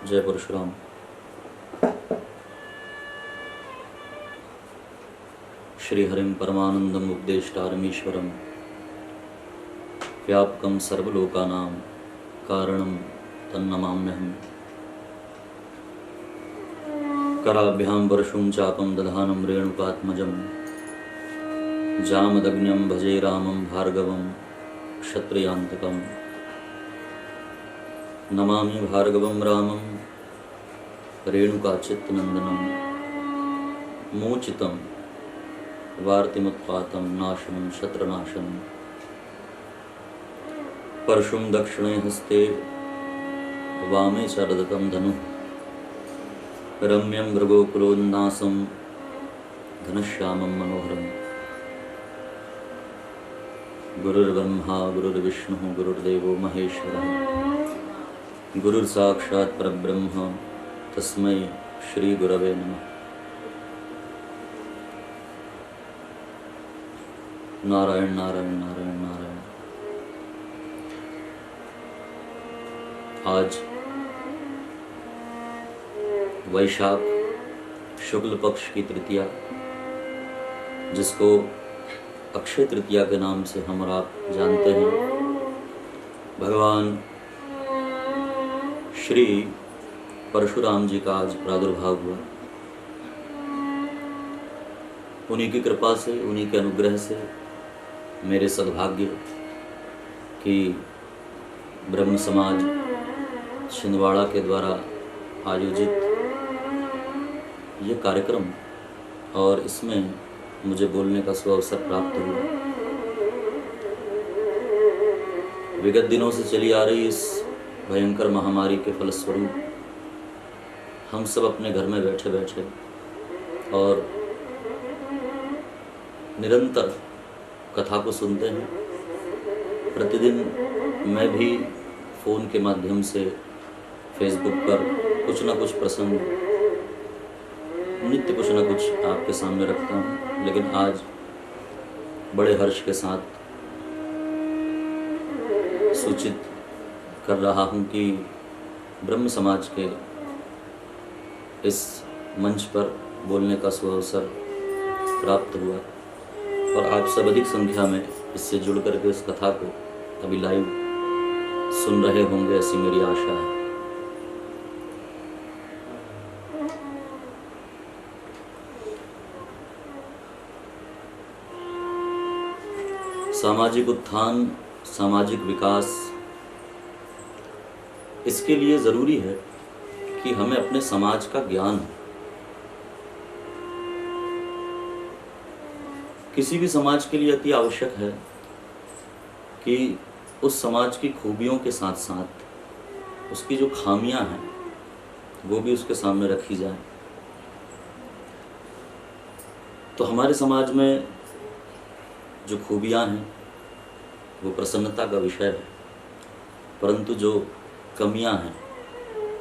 जय परशुराम। श्रीहरिं परमानंदम उपदेष्टारमीश्वरं व्यापकं सर्वलोकानां कारणं तन्नमाम्यहम्। कराभ्यां परशुं चापं दधानं रेणुकात्मजं जामदग्न्यं भजे रामं भार्गवं क्षत्रियान्तकम्। नमामि भार्गवं रामं रेणुकाचित्तनन्दनं मोचितं वार्तिमुत्पातं नाशनं शत्रनाशनं। परशुं दक्षिणे हस्ते वामे च रदतं धनुः रम्यं मृगोकुलोन्नासं घनश्यामं मनोहरम्। गुरुर्ब्रह्मा गुरुर्विष्णुः गुरुर्देवो महेश्वरः गुरुर्साक्षात् परब्रह्म तस्मै श्री गुरवे नमः। नारायण नारायण नारायण नारायण। आज वैशाख शुक्ल पक्ष की तृतीया, जिसको अक्षय तृतीया के नाम से हम और आप जानते हैं, भगवान श्री परशुराम जी का आज प्रादुर्भाव हुआ। उन्हीं की कृपा से, उन्हीं के अनुग्रह से मेरे सद्भाग्य कि ब्रह्म समाज छिंदवाड़ा के द्वारा आयोजित ये कार्यक्रम और इसमें मुझे बोलने का सुअवसर प्राप्त हुआ। विगत दिनों से चली आ रही इस भयंकर महामारी के फलस्वरूप हम सब अपने घर में बैठे बैठे और निरंतर कथा को सुनते हैं। प्रतिदिन मैं भी फ़ोन के माध्यम से फेसबुक पर कुछ ना कुछ प्रसंग, नित्य कुछ ना कुछ आपके सामने रखता हूँ। लेकिन आज बड़े हर्ष के साथ सूचित कर रहा हूँ कि ब्रह्म समाज के इस मंच पर बोलने का सुअवसर प्राप्त हुआ और आप सब अधिक संख्या में इससे जुड़ करके इस कथा को अभी लाइव सुन रहे होंगे, ऐसी मेरी आशा है। सामाजिक उत्थान, सामाजिक विकास, इसके लिए ज़रूरी है कि हमें अपने समाज का ज्ञान हो। किसी भी समाज के लिए अति आवश्यक है कि उस समाज की खूबियों के साथ साथ उसकी जो खामियां हैं वो भी उसके सामने रखी जाए। तो हमारे समाज में जो खूबियां हैं वो प्रसन्नता का विषय है, परंतु जो कमियां हैं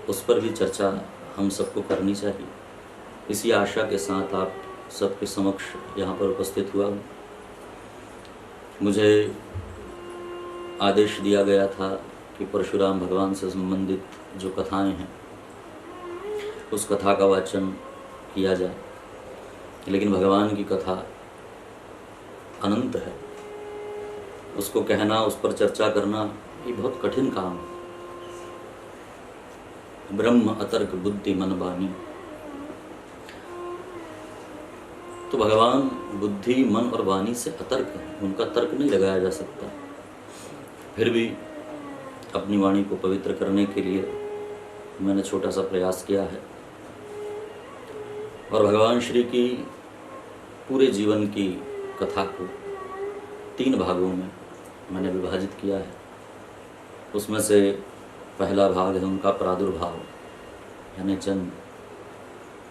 उस पर भी चर्चा हम सबको करनी चाहिए। इसी आशा के साथ आप सबके समक्ष यहाँ पर उपस्थित हुआ हूँ। मुझे आदेश दिया गया था कि परशुराम भगवान से संबंधित जो कथाएं हैं उस कथा का वाचन किया जाए, लेकिन भगवान की कथा अनंत है। उसको कहना, उस पर चर्चा करना ये बहुत कठिन काम है। ब्रह्म अतर्क बुद्धि मन बानी। तो भगवान बुद्धि, मन और वाणी से अतर्क है, उनका तर्क नहीं लगाया जा सकता। फिर भी अपनी वाणी को पवित्र करने के लिए मैंने छोटा सा प्रयास किया है और भगवान श्री की पूरे जीवन की कथा को 3 भागों में मैंने विभाजित किया है। उसमें से पहला भाग है उनका प्रादुर्भाव, यानी जन्म।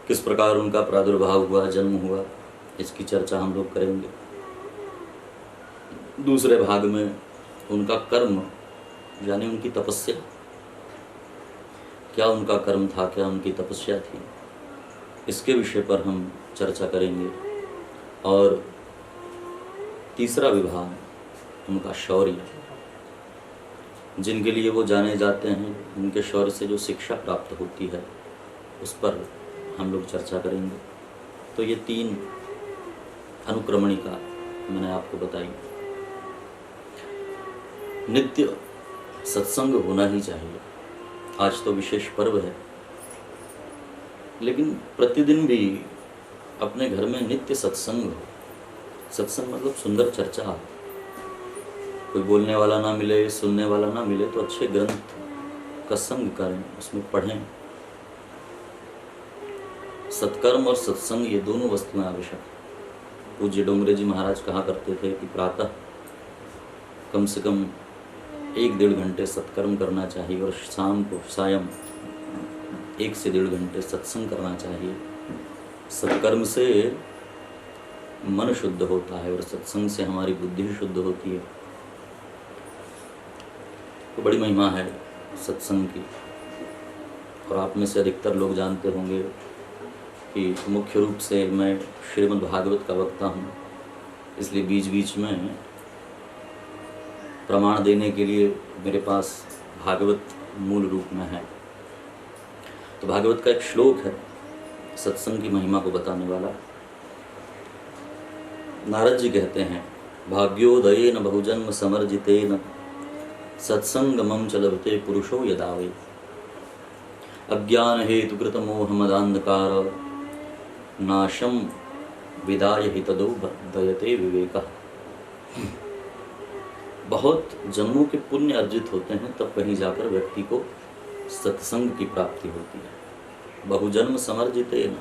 किस प्रकार उनका प्रादुर्भाव हुआ, जन्म हुआ, इसकी चर्चा हम लोग करेंगे। दूसरे भाग में उनका कर्म, यानी उनकी तपस्या, क्या उनका कर्म था, क्या उनकी तपस्या थी, इसके विषय पर हम चर्चा करेंगे। और तीसरा विभाग उनका शौर्य, जिनके लिए वो जाने जाते हैं, उनके शौर्य से जो शिक्षा प्राप्त होती है, उस पर हम लोग चर्चा करेंगे। तो ये 3 अनुक्रमणिका मैंने आपको बताई। नित्य सत्संग होना ही चाहिए। आज तो विशेष पर्व है, लेकिन प्रतिदिन भी अपने घर में नित्य सत्संग हो। सत्संग मतलब सुंदर चर्चा हो। कोई बोलने वाला ना मिले, सुनने वाला ना मिले, तो अच्छे ग्रंथ का संग करें, उसमें पढ़ें। सत्कर्म और सत्संग ये दोनों वस्तुएं आवश्यक हैं। पूज्य डोंगरे जी महाराज कहा करते थे कि प्रातः कम से कम 1-1.5 घंटे सत्कर्म करना चाहिए और शाम को सायं 1 से 1.5 घंटे सत्संग करना चाहिए। सत्कर्म से मन शुद्ध होता है और सत्संग से हमारी बुद्धि शुद्ध होती है। तो बड़ी महिमा है सत्संग की। और आप में से अधिकतर लोग जानते होंगे कि मुख्य रूप से मैं श्रीमद् भागवत का वक्ता हूँ, इसलिए बीच बीच में प्रमाण देने के लिए मेरे पास भागवत मूल रूप में है। तो भागवत का एक श्लोक है सत्संग की महिमा को बताने वाला। नारद जी कहते हैं, भाग्योदयेन बहुजन्म समर्जितेन सत्संगमं च लभते पुरुषो यदा वै अज्ञान हेतुकृत मोहमदान्धकार नाशम विदाय हि तदो दयते विवेकः। बहुत जन्मों के पुण्य अर्जित होते हैं, तब कहीं जाकर व्यक्ति को सत्संग की प्राप्ति होती है। बहुजन्म समर्जितेन।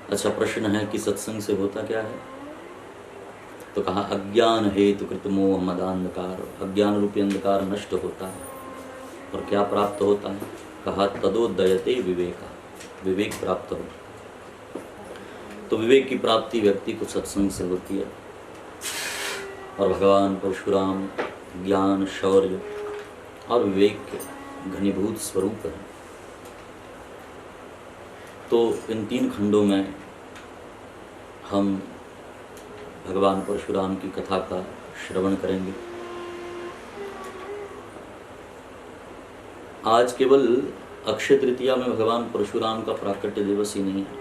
अच्छा, प्रश्न है कि सत्संग से होता क्या है? तो कहा अज्ञान हेतु कृत मोह मदान्धकार। अज्ञान रूपी अंधकार नष्ट होता है और क्या प्राप्त होता है? कहा तदोदयते विवेका। विवेक प्राप्त हो। तो विवेक की प्राप्ति व्यक्ति को सत्संग से होती है। और भगवान परशुराम ज्ञान, शौर्य और विवेक के घनीभूत स्वरूप है। तो इन 3 खंडों में हम भगवान परशुराम की कथा का श्रवण करेंगे। आज केवल अक्षय तृतीया में भगवान परशुराम का प्राकट्य दिवस ही नहीं है,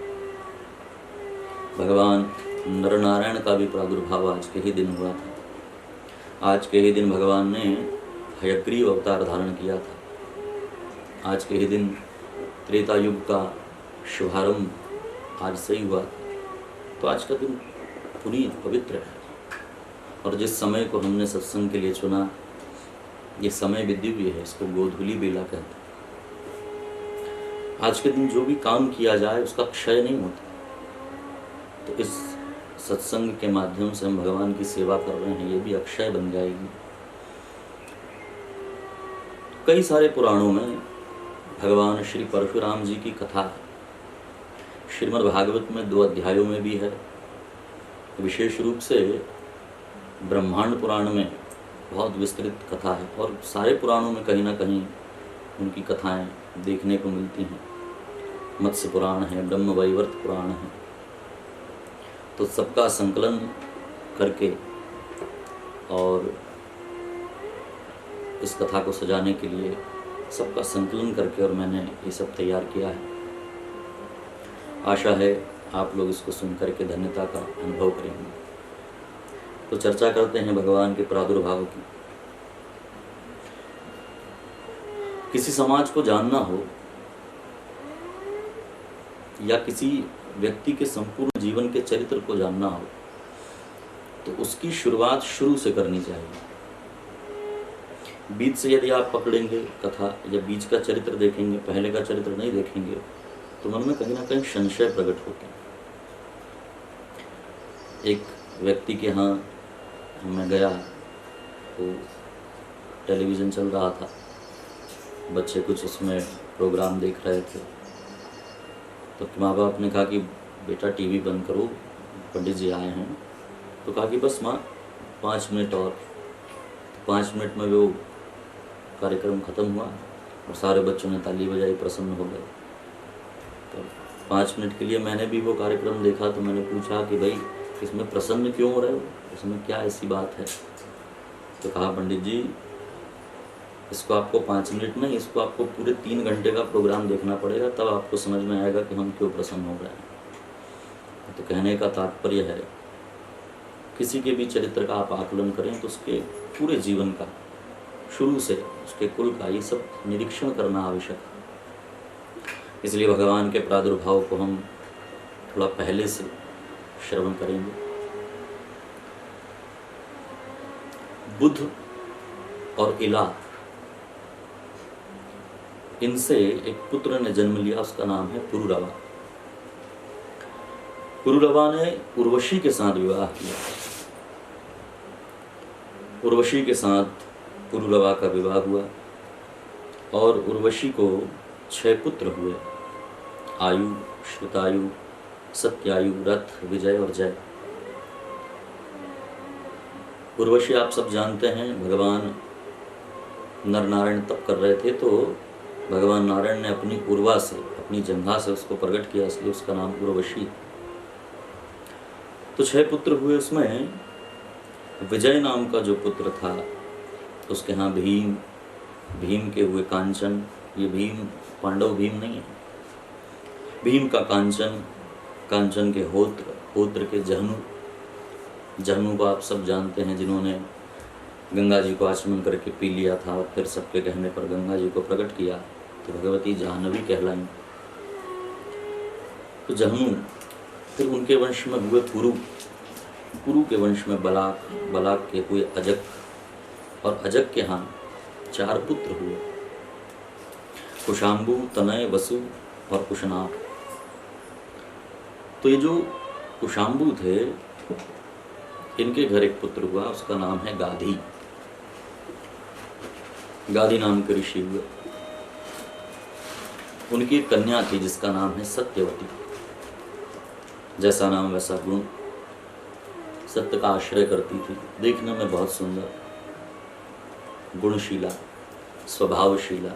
भगवान नरनारायण का भी प्रादुर्भाव आज के ही दिन हुआ था। आज के ही दिन भगवान ने हयग्रीव अवतार धारण किया था। आज के ही दिन त्रेता युग का शुभारंभ आज से ही हुआ था। तो आज का दिन पुनीत पवित्र है। और जिस समय को हमने सत्संग के लिए चुना, ये समय भी दिव्य है। इसको गोधूली बेला कहते हैं। आज के दिन जो भी काम किया जाए उसका क्षय नहीं होता। तो इस सत्संग के माध्यम से हम भगवान की सेवा कर रहे हैं, ये भी अक्षय बन जाएगी। कई सारे पुराणों में भगवान श्री परशुराम जी की कथा है। श्रीमद् भागवत में 2 अध्यायों में भी है। विशेष रूप से ब्रह्मांड पुराण में बहुत विस्तृत कथा है और सारे पुराणों में कहीं ना कहीं उनकी कथाएं देखने को मिलती हैं। मत्स्य पुराण है, ब्रह्म वैवर्त पुराण है। तो सबका संकलन करके और इस कथा को सजाने के लिए सबका संकलन करके और मैंने ये सब तैयार किया है। आशा है आप लोग इसको सुन करके धन्यता का अनुभव करेंगे। तो चर्चा करते हैं भगवान के प्रादुर्भाव की। किसी समाज को जानना हो या किसी व्यक्ति के संपूर्ण जीवन के चरित्र को जानना हो, तो उसकी शुरुआत शुरू से करनी चाहिए। बीच से यदि आप पकड़ेंगे कथा या बीच का चरित्र देखेंगे, पहले का चरित्र नहीं देखेंगे, तो मन में कहीं ना कहीं संशय प्रकट होते हैं। एक व्यक्ति के यहाँ मैं गया तो टेलीविज़न चल रहा था, बच्चे कुछ उसमें प्रोग्राम देख रहे थे। तो माँ बाप ने कहा कि बेटा टीवी बंद करो, पंडित जी आए हैं। तो कहा कि बस माँ 5 मिनट और। 5 मिनट में वो कार्यक्रम ख़त्म हुआ और सारे बच्चों ने ताली बजाई, प्रसन्न हो गए। तो 5 मिनट के लिए मैंने भी वो कार्यक्रम देखा। तो मैंने पूछा कि भाई इसमें प्रसन्न क्यों हो रहे हो, इसमें क्या ऐसी बात है? तो कहा पंडित जी इसको आपको 5 मिनट नहीं, इसको आपको पूरे 3 घंटे का प्रोग्राम देखना पड़ेगा, तब आपको समझ में आएगा कि हम क्यों प्रसन्न हो रहे हैं। तो कहने का तात्पर्य है, किसी के भी चरित्र का आप आकलन करें तो उसके पूरे जीवन का, शुरू से उसके कुल का, ये सब निरीक्षण करना आवश्यक है। इसलिए भगवान के प्रादुर्भाव को हम थोड़ा पहले से श्रवण करेंगे। बुध और इला, इनसे एक पुत्र ने जन्म लिया, उसका नाम है पुरुरवा। पुरुरवा ने उर्वशी के साथ विवाह किया। उर्वशी के साथ पुरुरवा का विवाह हुआ और उर्वशी को 6 पुत्र हुए, आयु, श्रुतायु, सत्यायु, रथ, विजय और जय। उर्वशी आप सब जानते हैं, भगवान नर नारायण तप कर रहे थे, तो भगवान नारायण ने अपनी उर्वा से, अपनी जंघा से उसको प्रकट किया, इसलिए उसका नाम उर्वशी। तो 6 पुत्र हुए, उसमें विजय नाम का जो पुत्र था, उसके यहाँ भीम, भीम के हुए कांचन। ये भीम पांडव भीम नहीं है, भीम का कांचन, कांचन के होत्र, होत्र के जहनु। जहनु को आप सब जानते हैं, जिन्होंने गंगा जी को आचमन करके पी लिया था और फिर सबके कहने पर गंगा जी को प्रकट किया, तो भगवती जाह्नवी कहलाई। तो जहनु, फिर उनके वंश में हुए कुरु, कुरु के वंश में बलाक, बलाक के हुए अजक, और अजक के यहाँ 4 पुत्र हुए, कुशाम्बु, तनय, वसु और कुशनाभ। तो ये जो कुशाम्बु थे, इनके घर एक पुत्र हुआ, उसका नाम है गाधी। गाधी नाम के ऋषि हुए। उनकी एक कन्या थी जिसका नाम है सत्यवती। जैसा नाम वैसा गुण, सत्य का आश्रय करती थी, देखने में बहुत सुंदर, गुणशीला, स्वभावशीला।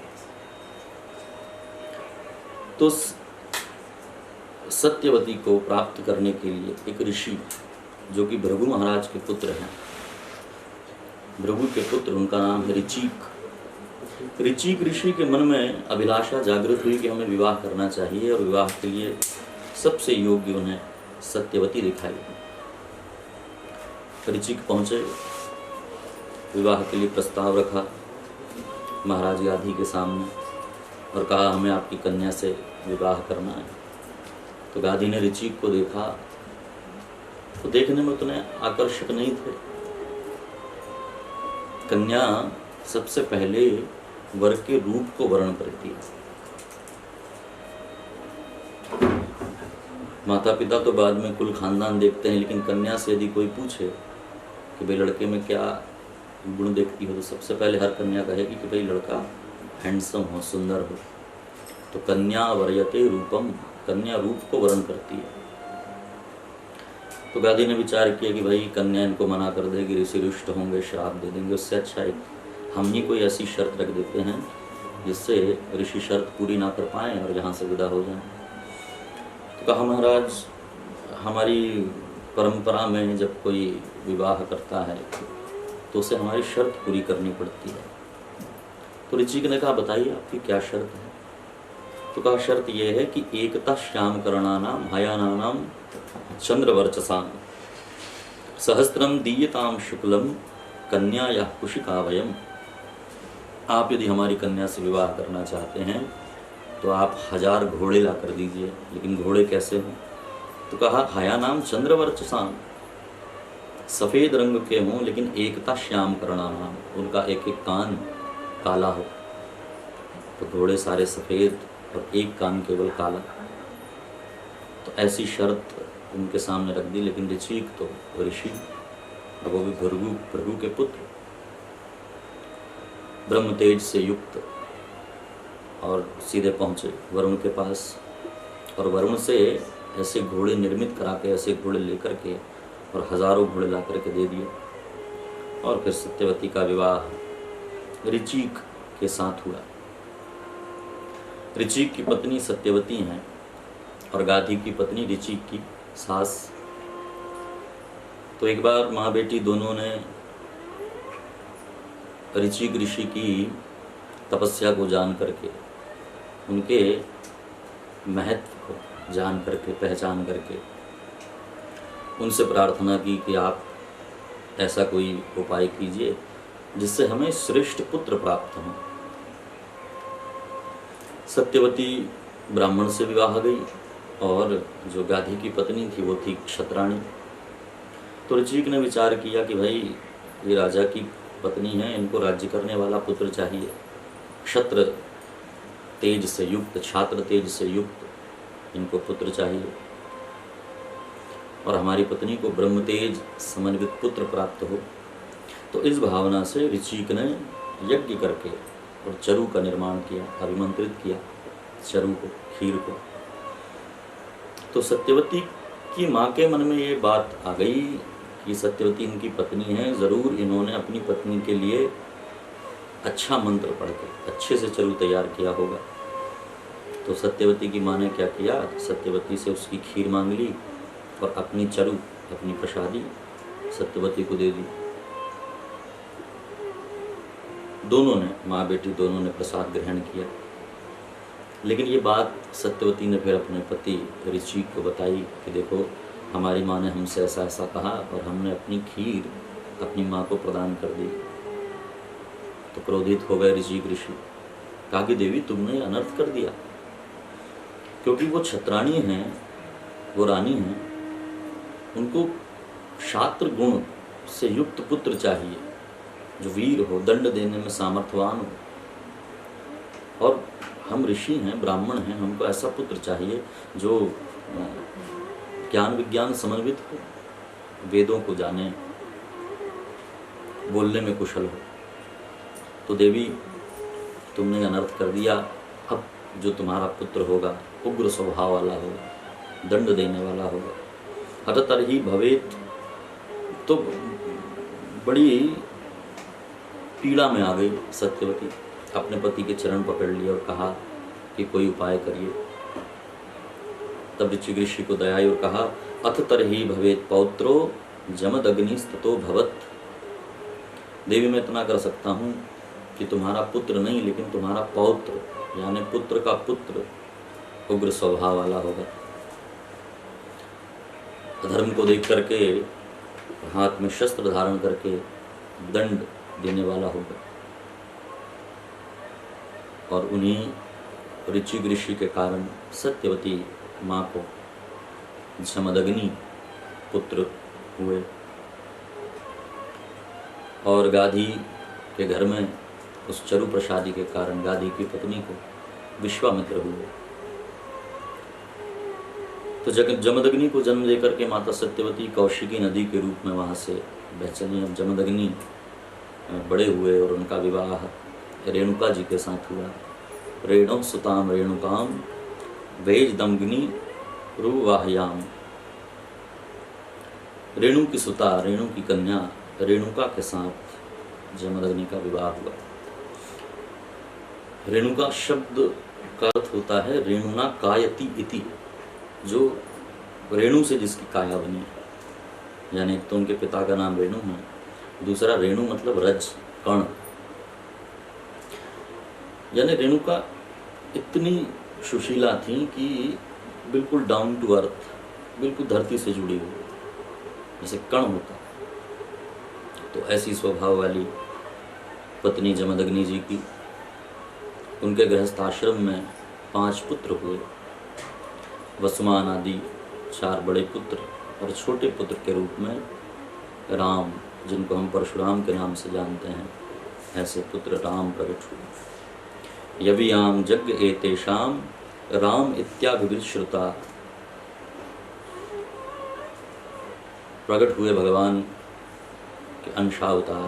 तो सत्यवती को प्राप्त करने के लिए एक ऋषि, जो कि भृगु महाराज के पुत्र हैं, भृगु के पुत्र, उनका नाम है ऋचिक। ऋचिक ऋषि के मन में अभिलाषा जागृत हुई कि हमें विवाह करना चाहिए, और विवाह के लिए सबसे योग्य उन्हें सत्यवती दिखाई। ऋचिक पहुंचे, विवाह के लिए प्रस्ताव रखा महाराज गाधी के सामने और कहा, हमें आपकी कन्या से विवाह करना है। तो गाधी ने ऋचिक को देखा, तो देखने में उतने आकर्षक नहीं थे। कन्या सबसे पहले वर के रूप को वर्ण करती है, माता पिता तो बाद में कुल खानदान देखते हैं, लेकिन कन्या से यदि कोई पूछे कि भाई लड़के में क्या गुण देखती हो, तो सबसे पहले हर कन्या कहेगी कि भाई लड़का हैंडसम हो, सुंदर हो। तो कन्या वर्यते रूपम, कन्या रूप को वर्ण करती है। तो गाधी ने विचार किया कि भाई कन्या इनको मना कर देगी, ऋषि रुष्ट होंगे, श्राप दे देंगे, उससे अच्छा है हम ही कोई ऐसी शर्त रख देते हैं जिससे ऋषि शर्त पूरी ना कर पाएँ और यहाँ से विदा हो जाएं। तो कहा, महाराज हमारी परंपरा में जब कोई विवाह करता है तो उसे हमारी शर्त पूरी करनी पड़ती है। तो ऋचिक ने कहा, बताइए आपकी क्या शर्त है। तो कहा, शर्त यह है कि एकता श्याम करणानाम हयानानाम चंद्रवर्चसाम सहस्त्रम दीयताम शुक्लम कन्या या कुशिकावयम। आप यदि हमारी कन्या से विवाह करना चाहते हैं तो आप 1000 घोड़े ला कर दीजिए। लेकिन घोड़े कैसे हों? तो कहा, हयानाम चंद्रवर्चसाम, सफ़ेद रंग के हों लेकिन एकता श्याम करणानाम, उनका एक एक कान काला हो। तो घोड़े सारे सफ़ेद और एक कान केवल काला। तो ऐसी शर्त उनके सामने रख दी। लेकिन ऋचिक तो ऋषि, और वो भी भृगु के पुत्र, ब्रह्म तेज से युक्त, और सीधे पहुँचे वरुण के पास, और वरुण से ऐसे घोड़े निर्मित करा के, ऐसे घोड़े लेकर के और हजारों घोड़े ला करके दे दिए। और फिर सत्यवती का विवाह ऋचिक के साथ हुआ। ऋचिक की पत्नी सत्यवती हैं और गाधी की पत्नी ऋचिक की सास। तो एक बार माँ बेटी दोनों ने ऋचिक ऋषि की तपस्या को जान करके, उनके महत्व को जान करके, पहचान करके उनसे प्रार्थना की कि आप ऐसा कोई उपाय कीजिए जिससे हमें श्रेष्ठ पुत्र प्राप्त हो। सत्यवती ब्राह्मण से विवाह गई और जो गाधी की पत्नी थी वो थी क्षत्राणी। तो ऋचिक ने विचार किया कि भाई ये राजा की पत्नी है, इनको राज्य करने वाला पुत्र चाहिए, क्षत्र तेज से युक्त, छात्र तेज से युक्त इनको पुत्र चाहिए, और हमारी पत्नी को ब्रह्म तेज समन्वित पुत्र प्राप्त हो। तो इस भावना से ऋचिक ने यज्ञ करके और चरु का निर्माण किया, अभिमंत्रित किया चरु को, खीर को। तो सत्यवती की माँ के मन में ये बात आ गई कि सत्यवती इनकी पत्नी है, ज़रूर इन्होंने अपनी पत्नी के लिए अच्छा मंत्र पढ़ के अच्छे से चरु तैयार किया होगा। तो सत्यवती की माँ ने क्या किया, सत्यवती से उसकी खीर मांग ली और अपनी चरु, अपनी प्रसादी सत्यवती को दे दी। दोनों ने, माँ बेटी दोनों ने प्रसाद ग्रहण किया। लेकिन ये बात सत्यवती ने फिर अपने पति ऋचिक को बताई कि देखो हमारी माँ ने हमसे ऐसा ऐसा कहा और हमने अपनी खीर अपनी माँ को प्रदान कर दी। तो क्रोधित हो गए ऋचिक ऋषि, कहा कि देवी तुमने अनर्थ कर दिया, क्योंकि वो क्षत्राणी हैं, वो रानी हैं, उनको क्षात्र गुण से युक्त पुत्र चाहिए जो वीर हो, दंड देने में सामर्थ्यवान हो, और हम ऋषि हैं, ब्राह्मण हैं, हमको ऐसा पुत्र चाहिए जो ज्ञान विज्ञान समन्वित हो, वेदों को जाने, बोलने में कुशल हो। तो देवी तुमने अनर्थ कर दिया, अब जो तुम्हारा पुत्र होगा उग्र स्वभाव वाला होगा, दंड देने वाला होगा। हततर्हि भवेत, तो बड़ी पीड़ा में आ गई सत्यवती, अपने पति के चरण पकड़ लिए और कहा कि कोई उपाय करिए। तब ऋचिक ऋषि को दया आई और कहा अथ तर्हि भवेत पौत्रो जमदग्निस्ततो भवत। देवी मैं इतना कर सकता हूँ कि तुम्हारा पुत्र नहीं लेकिन तुम्हारा पौत्र, यानी पुत्र का पुत्र उग्र स्वभाव वाला होगा, अधर्म को देख करके हाथ में शस्त्र धारण करके दंड देने वाला होगा। और उन्हीं ऋचिक ऋषि के कारण सत्यवती माँ को जमदग्नि पुत्र हुए और गाधी के घर में उस चरु प्रसादी के कारण गाधी की पत्नी को विश्वामित्र हुए। तो जमदग्नि को जन्म देकर के माता सत्यवती कौशिकी नदी के रूप में वहाँ से बह चली। अब जमदग्नि बड़े हुए और उनका विवाह रेणुका जी के साथ हुआ। रेणु सुताम रेणुकाम वेज दमग्नि रुवाहयाम। रेणु की सुता, रेणु की कन्या रेणुका के साथ जमदग्नि का विवाह हुआ। रेणुका शब्द का अर्थ होता है रेणुना कायति इति, जो रेणु से जिसकी काया बनी है। यानी तो उनके पिता का नाम रेणु है, दूसरा रेणु मतलब रज, कण। यानी रेणुका इतनी सुशीला थी कि बिल्कुल डाउन टू अर्थ, बिल्कुल धरती से जुड़ी हुई, जैसे कण होता। तो ऐसी स्वभाव वाली पत्नी जमदग्नि जी की। उनके गृहस्थ आश्रम में 5 पुत्र हुए, वसुमान आदि 4 बड़े पुत्र और छोटे पुत्र के रूप में राम, जिनको हम परशुराम के नाम से जानते हैं, ऐसे पुत्र राम प्रकट हुए। यवियाम यज्ञ एतेषाम राम इत्याभिवृत श्रुता। प्रकट हुए भगवान के अंशावतार।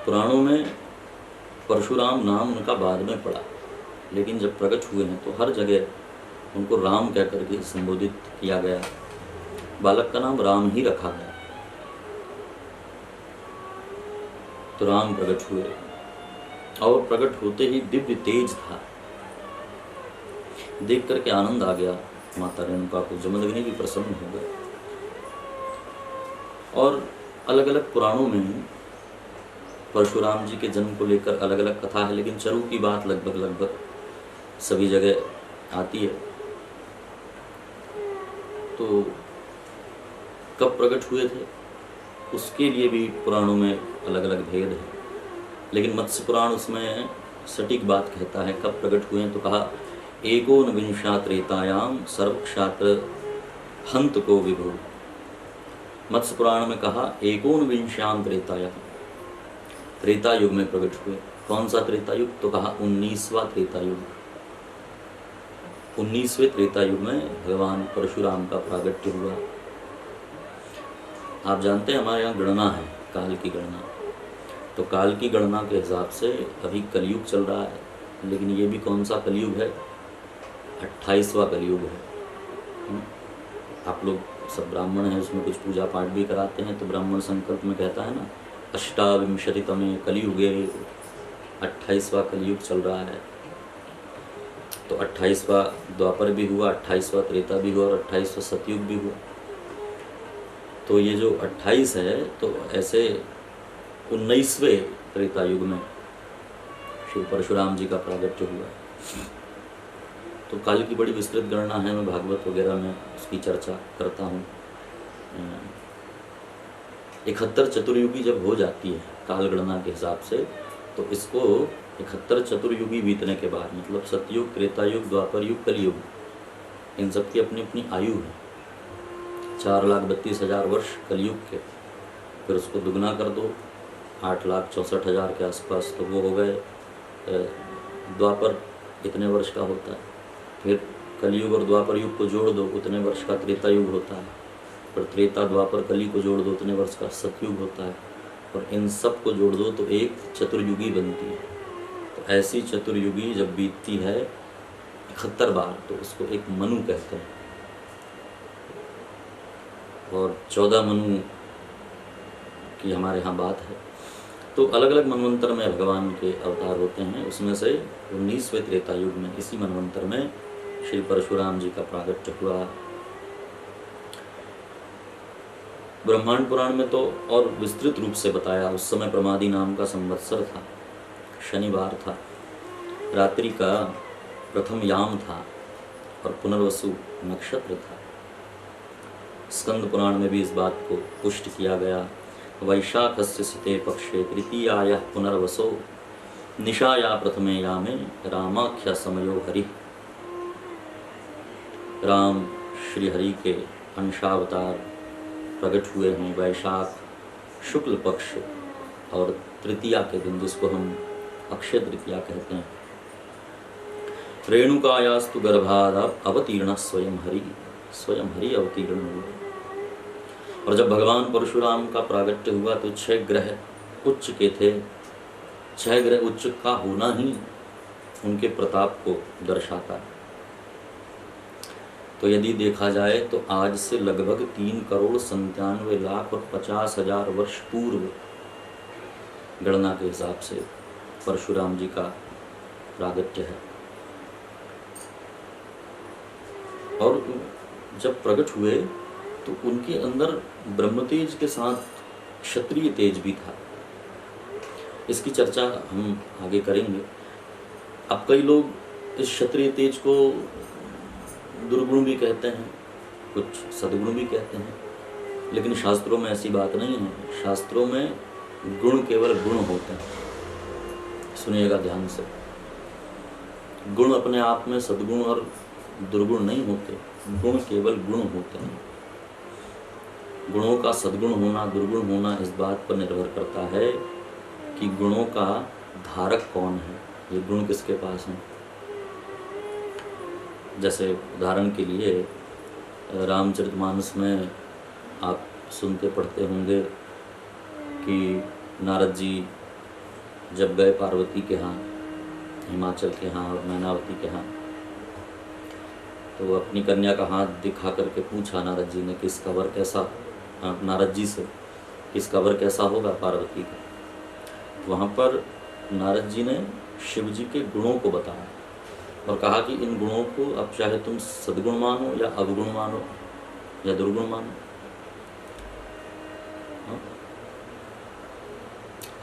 पुराणों में परशुराम नाम उनका बाद में पड़ा, लेकिन जब प्रकट हुए हैं तो हर जगह उनको राम कह करके संबोधित किया गया। बालक का नाम राम ही रखा गया। तो राम प्रकट हुए और प्रकट होते ही दिव्य तेज था। देख करके आनंद आ गया माता रेणुका को। जमदग्नि भी प्रसन्न हो गए। और अलग अलग पुराणों में परशुराम जी के जन्म को लेकर अलग अलग कथा है, लेकिन चरु की बात लगभग सभी जगह आती है। तो कब प्रकट हुए थे उसके लिए भी पुराणों में अलग अलग भेद है, लेकिन मत्स्य पुराण उसमें सटीक बात कहता है कब प्रकट हुए हैं। तो कहा एकोनविंशा त्रेतायाम सर्वक्षात्र हंत को विभु। मत्स्य पुराण में कहा एकोनविंशाम त्रेतायाम, त्रेता युग में प्रकट हुए। कौन सा त्रेता युग? तो कहा 19वां त्रेता युग। 19वें त्रेता युग में भगवान परशुराम का प्रागट्य हुआ। आप जानते हैं हमारे यहाँ गणना है, काल की गणना। तो काल की गणना के हिसाब से अभी कलयुग चल रहा है, लेकिन ये भी कौन सा कलयुग है? 28वां कलयुग है। आप लोग सब ब्राह्मण हैं, उसमें कुछ पूजा पाठ भी कराते हैं, तो ब्राह्मण संकल्प में कहता है ना, अष्टाविंशतितमे कलियुगे, 28वां कलयुग चल रहा है। तो 28वां द्वापर भी हुआ, 28वां त्रेता भी हुआ और 28वां सतयुग भी हुआ। तो ये जो 28 है, तो ऐसे 19वें त्रेता युग में श्री परशुराम जी का प्रागट्य हुआ। तो काल की बड़ी विस्तृत गणना है, मैं भागवत वगैरह में उसकी चर्चा करता हूँ। 71 चतुर्युगी जब हो जाती है काल गणना के हिसाब से, तो इसको 71 चतुर्युगी बीतने के बाद, मतलब सतयुग, त्रेता युग, द्वापर युग, कलयुग, इन सब की अपनी अपनी आयु है। 4,32,000 वर्ष कलयुग के, फिर उसको दुगना कर दो 8,64,000 के आसपास, तो वो हो गए द्वापर, इतने वर्ष का होता है। फिर कलयुग और द्वापर युग को जोड़ दो, उतने वर्ष का त्रेता युग होता है। फिर त्रेता, द्वापर, कली को जोड़ दो, उतने वर्ष का सतयुग होता है। और इन सब को जोड़ दो तो एक चतुर्युगी बनती है। तो ऐसी चतुर्युगी जब बीतती है 71 बार, तो उसको एक मनु कहते हैं। और 14 मनु की हमारे यहाँ बात है। तो अलग अलग मनवंतर में भगवान के अवतार होते हैं। उसमें से 19वें त्रेता युग में, इसी मनवंतर में श्री परशुराम जी का प्रागट्य हुआ। ब्रह्मांड पुराण में तो और विस्तृत रूप से बताया। उस समय प्रमादी नाम का संवत्सर था, शनिवार था, रात्रि का प्रथम याम था और पुनर्वसु नक्षत्र था। स्कंद पुराण में भी इस बात को पुष्ट किया गया। वैशाखस्य सिते पक्षे तृतीयायाः पुनर्वसो निशाया प्रथमे यामे रामाख्या समयो हरि। राम श्री हरि के अंशावतार प्रकट हुए हैं वैशाख शुक्ल पक्ष और तृतीया के दिन, जिसको हम अक्षय तृतीया कहते हैं। रेणुकायास्तु गर्भाद अवतीर्ण स्वयं हरि अवतीर्ण हुए। और जब भगवान परशुराम का प्रागट्य हुआ तो 6 ग्रह उच्च के थे। 6 ग्रह उच्च का होना ही उनके प्रताप को दर्शाता है। तो यदि देखा जाए तो आज से लगभग 3,97,50,000 वर्ष पूर्व गणना के हिसाब से परशुराम जी का प्रागट्य है। और जब प्रकट हुए तो उनके अंदर ब्रह्म तेज के साथ क्षत्रिय तेज भी था। इसकी चर्चा हम आगे करेंगे। अब कई लोग इस क्षत्रिय तेज को दुर्गुण भी कहते हैं, कुछ सद्गुण भी कहते हैं, लेकिन शास्त्रों में ऐसी बात नहीं है। शास्त्रों में गुण केवल गुण होते हैं। सुनिएगा ध्यान से, गुण अपने आप में सद्गुण और दुर्गुण नहीं होते, गुण केवल गुण होते हैं। गुणों का सद्गुण होना, दुर्गुण होना इस बात पर निर्भर करता है कि गुणों का धारक कौन है, ये गुण किसके पास हैं। जैसे उदाहरण के लिए रामचरितमानस में आप सुनते पढ़ते होंगे कि नारद जी जब गए पार्वती के यहाँ, हिमाचल के यहाँ और मैनावती के यहाँ, तो अपनी कन्या का हाथ दिखा करके पूछा नारद जी ने कि इसका वर कैसा, नारद जी से, इसका वर कैसा होगा पार्वती का। वहाँ पर नारद जी ने शिव जी के गुणों को बताया और कहा कि इन गुणों को अब चाहे तुम सद्गुण मानो या अवगुण मानो या दुर्गुण मानो।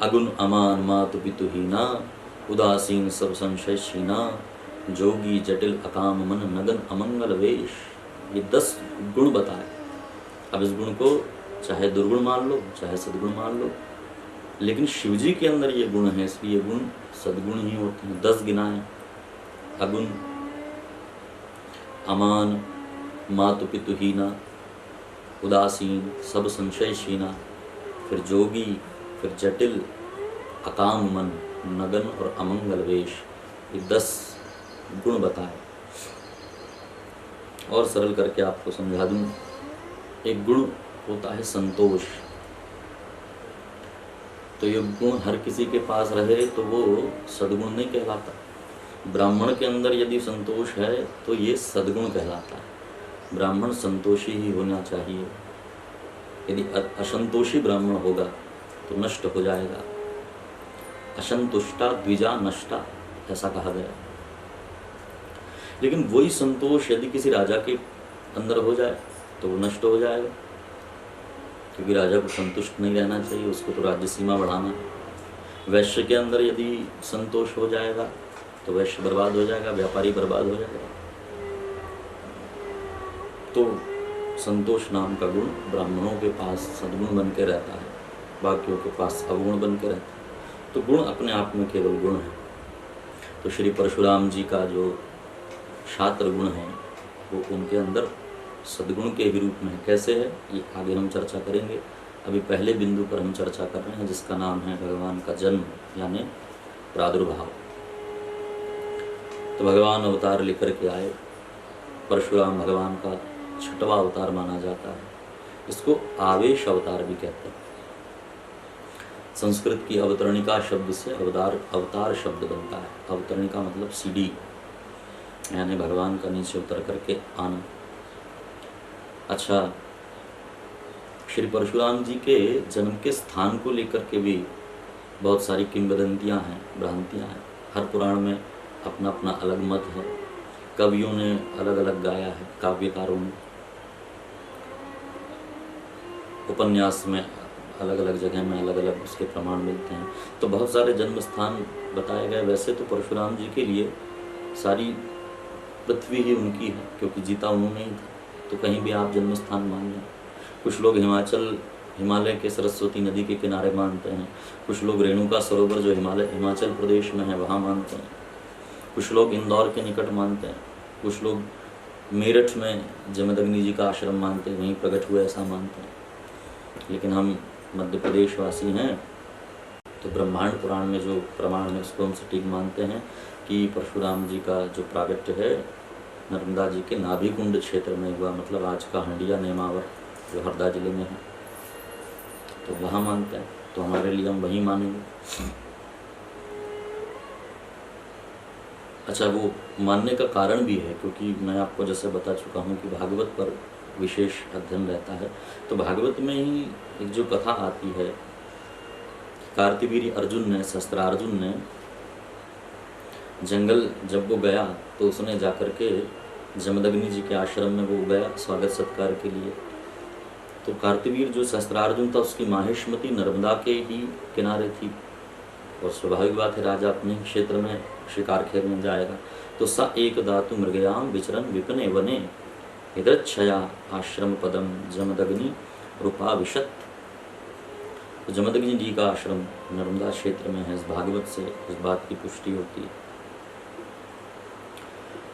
अगुण अमान मातु पितु हीना, उदासीन सब संशय छीना, जोगी जटिल अकाम मन नगन अमंगल वेश। ये 10 गुण बताए। अब इस गुण को चाहे दुर्गुण मान लो चाहे सद्गुण मान लो, लेकिन शिवजी के अंदर ये गुण है, इसलिए ये गुण सद्गुण ही होते हैं। 10 गिनाए। अगुण, अमान, मातु पितु हीना, उदासीन, सब संशय छीना, फिर जोगी, फिर जटिल, अकाम मन, नगन और अमंगल वेश। ये 10 गुण बताए। और सरल करके आपको समझा दूं, एक गुण होता है संतोष। तो ये गुण हर किसी के पास रहे तो वो सद्गुण नहीं कहलाता। ब्राह्मण के अंदर यदि संतोष है तो ये सद्गुण कहलाता है। ब्राह्मण संतोषी ही होना चाहिए। यदि असंतोषी ब्राह्मण होगा तो नष्ट हो जाएगा। असंतुष्टा द्विजा नष्टा, ऐसा कहा गया। लेकिन वही संतोष यदि किसी राजा के अंदर हो जाए तो वो नष्ट हो जाएगा, क्योंकि राजा को संतुष्ट नहीं रहना चाहिए, उसको तो राज्य सीमा बढ़ाना है। वैश्य के अंदर यदि संतोष हो जाएगा तो वैश्य बर्बाद हो जाएगा, व्यापारी बर्बाद हो जाएगा। तो संतोष नाम का गुण ब्राह्मणों के पास सद्गुण बन के रहता है, बाकियों के पास अवगुण बन के रहता है। तो गुण अपने आप में केवल गुण है। तो श्री परशुराम जी का जो शात्र गुण है वो उनके अंदर सद्गुण के ही रूप में है। कैसे है ये आगे हम चर्चा करेंगे। अभी पहले बिंदु पर हम चर्चा कर रहे हैं जिसका नाम है भगवान का जन्म यानी प्रादुर्भाव। तो भगवान अवतार लेकर के आए। परशुराम भगवान का 6वां अवतार माना जाता है। इसको आवेश अवतार भी कहते हैं। संस्कृत की अवतरणिका शब्द से अवतार शब्द बनता है। अवतरणिका मतलब सीढ़ी, यानी भगवान का नीचे उतर करके आना। अच्छा, श्री परशुराम जी के जन्म के स्थान को लेकर के भी बहुत सारी किंवदंतियां हैं, भ्रांतियां हैं। हर पुराण में अपना अपना अलग मत है। कवियों ने अलग अलग गाया है, काव्यकारों ने, उपन्यास में अलग अलग जगह में अलग अलग उसके प्रमाण मिलते हैं। तो बहुत सारे जन्म स्थान बताए गए। वैसे तो परशुराम जी के लिए सारी पृथ्वी ही उनकी है, क्योंकि जीता उन्होंने ही था। तो कहीं भी आप जन्म स्थान मान लें। कुछ लोग हिमालय के सरस्वती नदी के किनारे मानते हैं। कुछ लोग रेणुका सरोवर जो हिमाचल प्रदेश में है वहाँ मानते हैं। कुछ लोग इंदौर के निकट मानते हैं। कुछ लोग मेरठ में जमदग्नि जी का आश्रम मानते हैं, वहीं प्रकट हुए ऐसा मानते हैं। लेकिन हम मध्य प्रदेश वासी हैं तो ब्रह्मांड पुराण में जो प्रमाण है उसको हम सटीक मानते हैं कि परशुराम जी का जो प्रागट्य है नर्मदा जी के नाभि कुंड क्षेत्र में हुआ, मतलब आज का हंडिया नेमावर जो हरदा जिले में है, तो वहाँ मानते हैं। तो हमारे लिए हम वहीं मानेंगे। अच्छा, वो मानने का कारण भी है क्योंकि मैं आपको जैसे बता चुका हूँ कि भागवत पर विशेष अध्ययन रहता है। तो भागवत में ही एक जो कथा आती है, कार्तिवीर्य अर्जुन ने, शस्त्रार्जुन ने जंगल जब वो गया तो उसने जाकर के जमदग्नि जी के आश्रम में वो गया स्वागत सत्कार के लिए। तो कार्तिवीर्य जो शस्त्रार्जुन था उसकी माहेश्मती नर्मदा के ही किनारे थी, और स्वाभाविक बात है राजा अपने क्षेत्र में शिकार खेलने जाएगा। तो स एक दातु मृगयाम विचरन विपिने वने यदृच्छया आश्रम पदम जमदग्नि रूपाविशत। तो जमदग्नि जी का आश्रम नर्मदा क्षेत्र में है। इस भागवत से इस बात की पुष्टि होती है।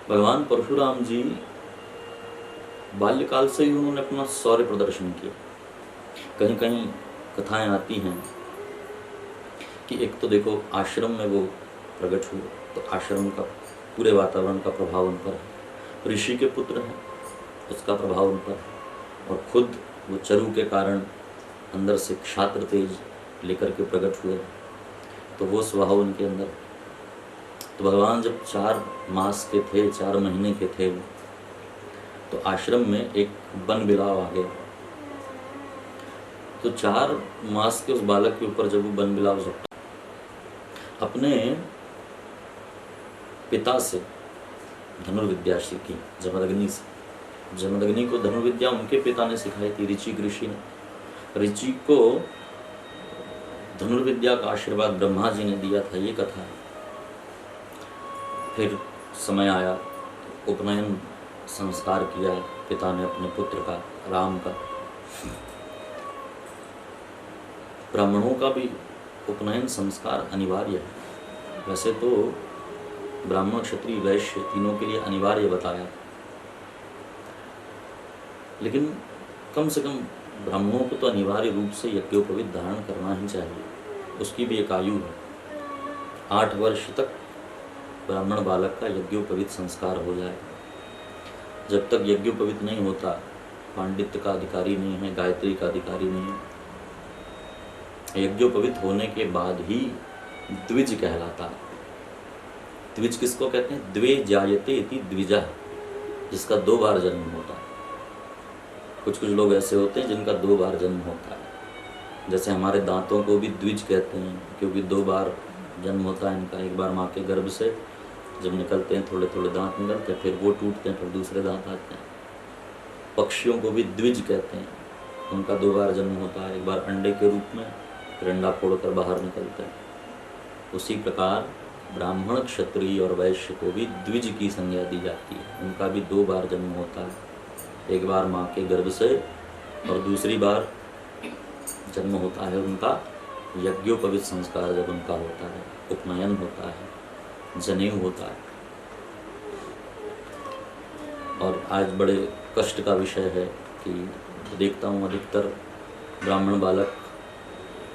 भगवान परशुराम जी बाल्यकाल से ही उन्होंने अपना शौर्य प्रदर्शन किया। कहीं कहीं कथाएं आती हैं कि एक तो देखो आश्रम में वो प्रकट हुए तो आश्रम का पूरे वातावरण का प्रभाव उन पर है। ऋषि के पुत्र हैं, उसका प्रभाव उन पर है। और खुद वो चरु के कारण अंदर से क्षात्र तेज लेकर के प्रकट हुए, तो वो स्वभाव उनके अंदर। तो भगवान जब 4 मास के थे, 4 महीने के थे, तो आश्रम में एक वन बिलाव आ गया। तो 4 मास के उस बालक के ऊपर जब वो वन बिलाव झपटा, अपने पिता से धनुर्विद्या सीखी, जमदग्नि से। जमदग्नि को धनुर्विद्या उनके पिता ने सिखाई थी, ऋचिक ऋषि ने। ऋचिक को धनुर्विद्या का आशीर्वाद ब्रह्मा जी ने दिया था, ये कथा है। फिर समय आया, उपनयन संस्कार किया पिता ने अपने पुत्र का, राम का। ब्राह्मणों का भी उपनयन संस्कार अनिवार्य है। वैसे तो ब्राह्मण, क्षत्रिय, वैश्य तीनों के लिए अनिवार्य बताया, लेकिन कम से कम ब्राह्मणों को तो अनिवार्य रूप से यज्ञोपवीत धारण करना ही चाहिए। उसकी भी एक आयु है, 8 वर्ष तक ब्राह्मण बालक का यज्ञोपवीत संस्कार हो जाए। जब तक यज्ञोपवीत नहीं होता, पांडित्य का अधिकारी नहीं है, गायत्री का अधिकारी नहीं है। यज्ञोपवीत होने के बाद ही द्विज कहलाता है। द्विज किसको कहते हैं? द्वे जायते इति द्विजा, जिसका 2 बार जन्म होता है। कुछ लोग ऐसे होते हैं जिनका 2 बार जन्म होता है। जैसे हमारे दांतों को भी द्विज कहते हैं, क्योंकि 2 बार जन्म होता है इनका। एक बार माँ के गर्भ से जब निकलते हैं, थोड़े थोड़े दांत निकलते हैं, फिर वो टूटते हैं, फिर दूसरे दांत आते हैं। पक्षियों को भी द्विज कहते हैं, उनका 2 बार जन्म होता है। एक बार अंडे के रूप में, फिर अंडा फोड़कर बाहर निकलते हैं। उसी प्रकार ब्राह्मण, क्षत्रिय और वैश्य को भी द्विज की संज्ञा दी जाती है। उनका भी 2 बार जन्म होता है, एक बार माँ के गर्भ से और दूसरी बार जन्म होता है उनका यज्ञोपवीत संस्कार जब उनका होता है, उपनयन होता है, जनेऊ होता है। और आज बड़े कष्ट का विषय है कि देखता हूँ अधिकतर ब्राह्मण बालक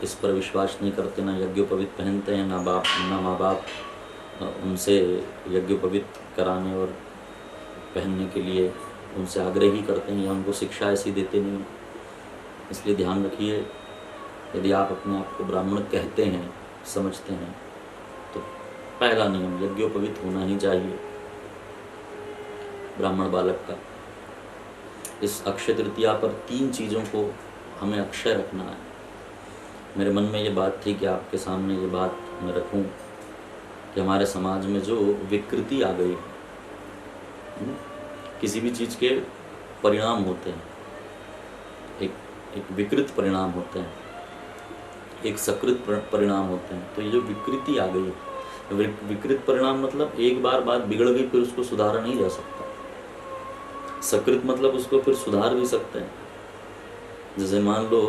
इस पर विश्वास नहीं करते, ना यज्ञोपवीत पहनते हैं, ना माँ बाप उनसे यज्ञोपवीत कराने और पहनने के लिए उनसे आग्रह ही करते हैं, या उनको शिक्षा ऐसी देते नहीं। इसलिए ध्यान रखिए, यदि आप अपने आप को ब्राह्मण कहते हैं, समझते हैं, तो पहला नियम यज्ञोपवीत होना ही चाहिए ब्राह्मण बालक का। इस अक्षय तृतीया पर 3 चीज़ों को हमें अक्षय रखना है। मेरे मन में ये बात थी कि आपके सामने ये बात मैं रखूं कि हमारे समाज में जो विकृति आ गई, किसी भी चीज़ के परिणाम होते हैं, एक विकृत परिणाम होते हैं, एक सकृत परिणाम होते हैं। तो ये जो विकृति आ गई, विकृत परिणाम मतलब एक बार बात बिगड़ गई फिर उसको सुधारा नहीं जा सकता। सकृत मतलब उसको फिर सुधार भी सकते हैं। जैसे मान लो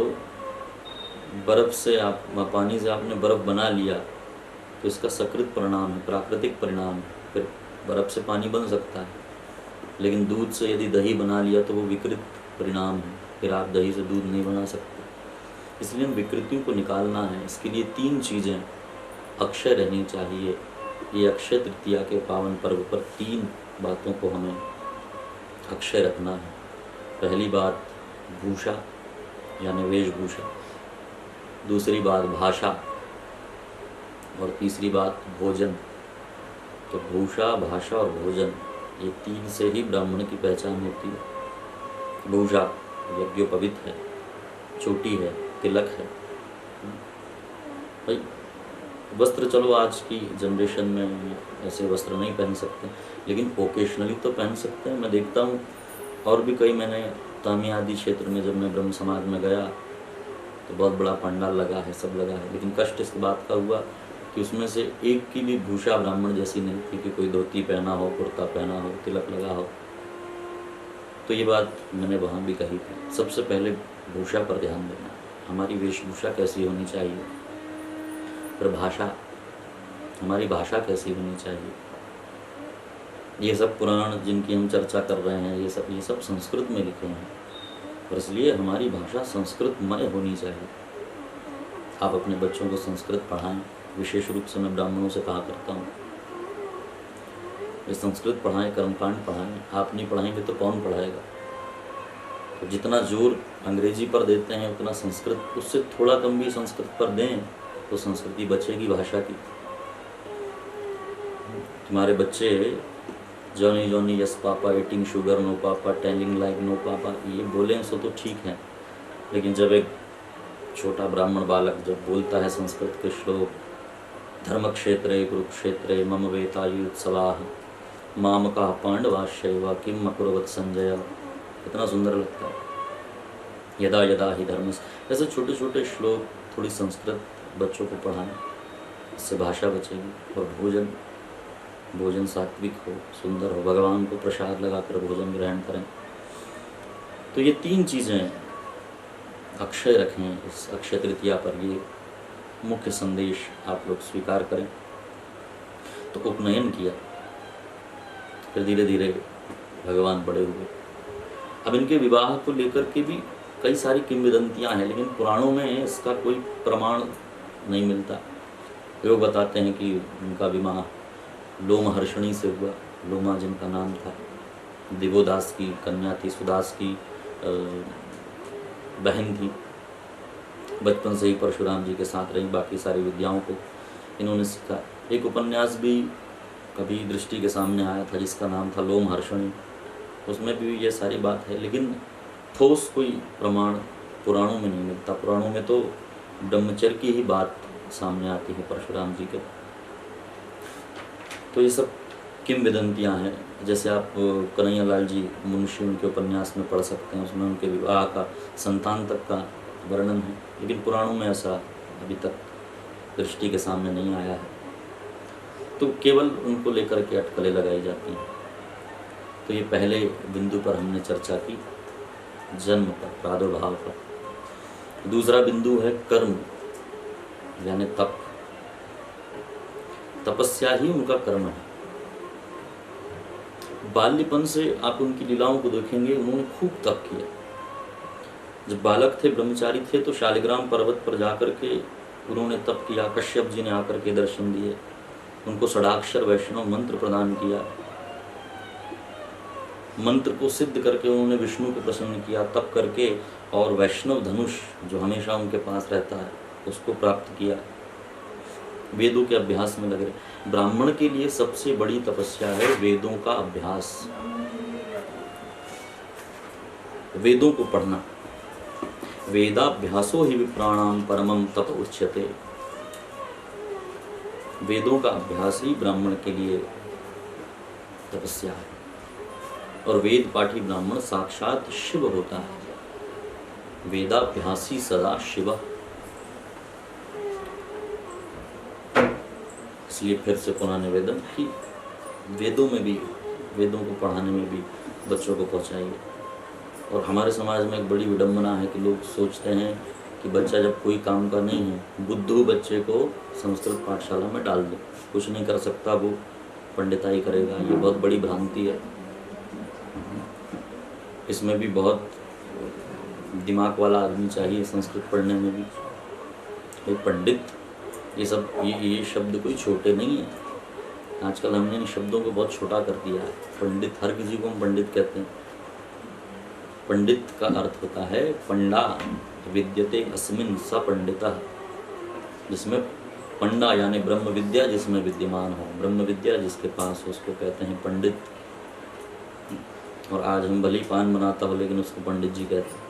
बर्फ़ से पानी से आपने बर्फ़ बना लिया, तो इसका सकृत परिणाम है, प्राकृतिक परिणाम है, फिर बर्फ़ से पानी बन सकता है। लेकिन दूध से यदि दही बना लिया तो वो विकृत परिणाम है, फिर आप दही से दूध नहीं बना सकते। इसलिए इन विकृतियों को निकालना है। इसके लिए 3 चीज़ें अक्षय रहनी चाहिए। ये अक्षय तृतीया के पावन पर्व पर 3 बातों को हमें अक्षय रखना है। पहली बात भूषा यानी वेशभूषा, दूसरी बात भाषा, और तीसरी बात भोजन। तो भूषा, भाषा और भोजन, ये 3 से ही ब्राह्मण की पहचान होती है। भूषा यज्ञोपवीत है, चोटी है, तिलक है। भाई वस्त्र, चलो आज की जनरेशन में ऐसे वस्त्र नहीं पहन सकते, लेकिन ओकेशनली तो पहन सकते हैं। मैं देखता हूँ, और भी कई, मैंने तामी आदि क्षेत्र में जब मैं ब्रह्म समाज में गया तो बहुत बड़ा पंडाल लगा है, सब लगा है, लेकिन कष्ट इस बात का हुआ कि उसमें से एक की भी भूषा ब्राह्मण जैसी नहीं थी कि कोई धोती पहना हो, कुर्ता पहना हो, तिलक लगा हो। तो ये बात मैंने वहाँ भी कही थी। सबसे पहले भूषा पर ध्यान देना, हमारी वेशभूषा कैसी होनी चाहिए। फिर भाषा, हमारी भाषा कैसी होनी चाहिए। ये सब पुराण जिनकी हम चर्चा कर रहे हैं, ये सब संस्कृत में लिखे हैं, और इसलिए हमारी भाषा संस्कृतमय होनी चाहिए। आप अपने बच्चों को संस्कृत पढ़ाएं। विशेष रूप से मैं ब्राह्मणों से कहा करता हूँ, ये संस्कृत पढ़ाएं, कर्मकांड पढ़ाएं। आप नहीं पढ़ाएंगे तो कौन पढ़ाएगा। तो जितना जोर अंग्रेजी पर देते हैं उतना संस्कृत, उससे थोड़ा कम भी संस्कृत पर दें तो संस्कृति बचेगी भाषा की। तुम्हारे बच्चे Johnny Johnny yes papa, eating sugar no papa, telling like no papa, ये बोलें सो तो ठीक है, लेकिन जब एक छोटा ब्राह्मण बालक जब बोलता है संस्कृत के श्लोक, धर्मक्षेत्रे कुरुक्षेत्रे मम वेतायुत्सवाः मामका पांडवाश्चैव किम अकुर्वत संजय, कितना सुंदर लगता है। यदा यदा ही धर्म, ऐसे छोटे छोटे श्लोक, थोड़ी संस्कृत बच्चों को पढ़ाएं, इससे भाषा बचेगी। और भोजन सात्विक हो, सुंदर हो, भगवान को प्रसाद लगाकर भोजन ग्रहण करें। तो ये 3 चीज़ें अक्षय रखें इस अक्षय तृतीया पर, ये मुख्य संदेश आप लोग स्वीकार करें। तो उपनयन किया, फिर धीरे धीरे भगवान बड़े हुए। अब इनके विवाह को लेकर के भी कई सारी किंवदंतियाँ हैं, लेकिन पुराणों में इसका कोई प्रमाण नहीं मिलता। लोग बताते हैं कि उनका विवाह लोमहर्षणी से हुआ। लोमा जिनका नाम था, दिवोदास की कन्या थी, सुदास की बहन थी। बचपन से ही परशुराम जी के साथ रही, बाकी सारी विद्याओं को इन्होंने सीखा। एक उपन्यास भी कभी दृष्टि के सामने आया था जिसका नाम था लोमहर्षणी, उसमें भी ये सारी बात है, लेकिन ठोस कोई प्रमाण पुराणों में नहीं मिलता। पुराणों में तो ब्रह्मचर्य की ही बात सामने आती है परशुराम जी के। तो ये सब किंवदंतियाँ हैं। जैसे आप कन्हैयालाल जी मुंशी उनके उपन्यास में पढ़ सकते हैं, उसमें उनके विवाह का, संतान तक का वर्णन है, लेकिन पुराणों में ऐसा अभी तक दृष्टि के सामने नहीं आया है। तो केवल उनको लेकर के अटकलें लगाई जाती हैं। तो ये पहले बिंदु पर हमने चर्चा की, जन्म पर, प्रादुर्भाव पर। दूसरा बिंदु है कर्म, यानी तप। तपस्या ही उनका कर्म है। बाल्यपन से आप उनकी लीलाओं को देखेंगे, उन्होंने खूब तप किया। जब बालक थे, ब्रह्मचारी थे, तो शालिग्राम पर्वत पर जाकर के उन्होंने तप किया। कश्यप जी ने आकर के दर्शन दिए, उनको षडाक्षर वैष्णव मंत्र प्रदान किया। मंत्र को सिद्ध करके उन्होंने विष्णु को प्रसन्न किया, तप करके, और वैष्णव धनुष जो हमेशा उनके पास रहता है उसको प्राप्त किया। वेदों के अभ्यास में लगे। ब्राह्मण के लिए सबसे बड़ी तपस्या है वेदों का अभ्यास, वेदों को पढ़ना। वेदाभ्यासो ही विप्राणाम परमम तप उच्यते। वेदों का अभ्यास ही ब्राह्मण के लिए तपस्या है। और वेद पाठी ब्राह्मण साक्षात शिव होता है। वेदाभ्यासी सदा शिव। इसलिए फिर से पुनः निवेदन कि वेदों में भी, वेदों को पढ़ाने में भी बच्चों को पहुंचाइए। और हमारे समाज में एक बड़ी विडंबना है कि लोग सोचते हैं कि बच्चा जब कोई काम का नहीं है, बुद्धू बच्चे को संस्कृत पाठशाला में डाल दो, कुछ नहीं कर सकता, वो पंडिताई करेगा। ये बहुत बड़ी भ्रांति है। इसमें भी बहुत दिमाग वाला आदमी चाहिए संस्कृत पढ़ने में भी। कोई पंडित, ये शब्द कोई छोटे नहीं है। आजकल हमने इन शब्दों को बहुत छोटा कर दिया है। पंडित, हर किसी को हम पंडित कहते हैं। पंडित का अर्थ होता है पंडा विद्यते अस्मिन् स पंडितः, जिसमें पंडा यानी ब्रह्म विद्या जिसमें विद्यमान हो, ब्रह्म विद्या जिसके पास हो, उसको कहते हैं पंडित। और आज हम भली पान बनाता हो लेकिन उसको पंडित जी कहते हैं।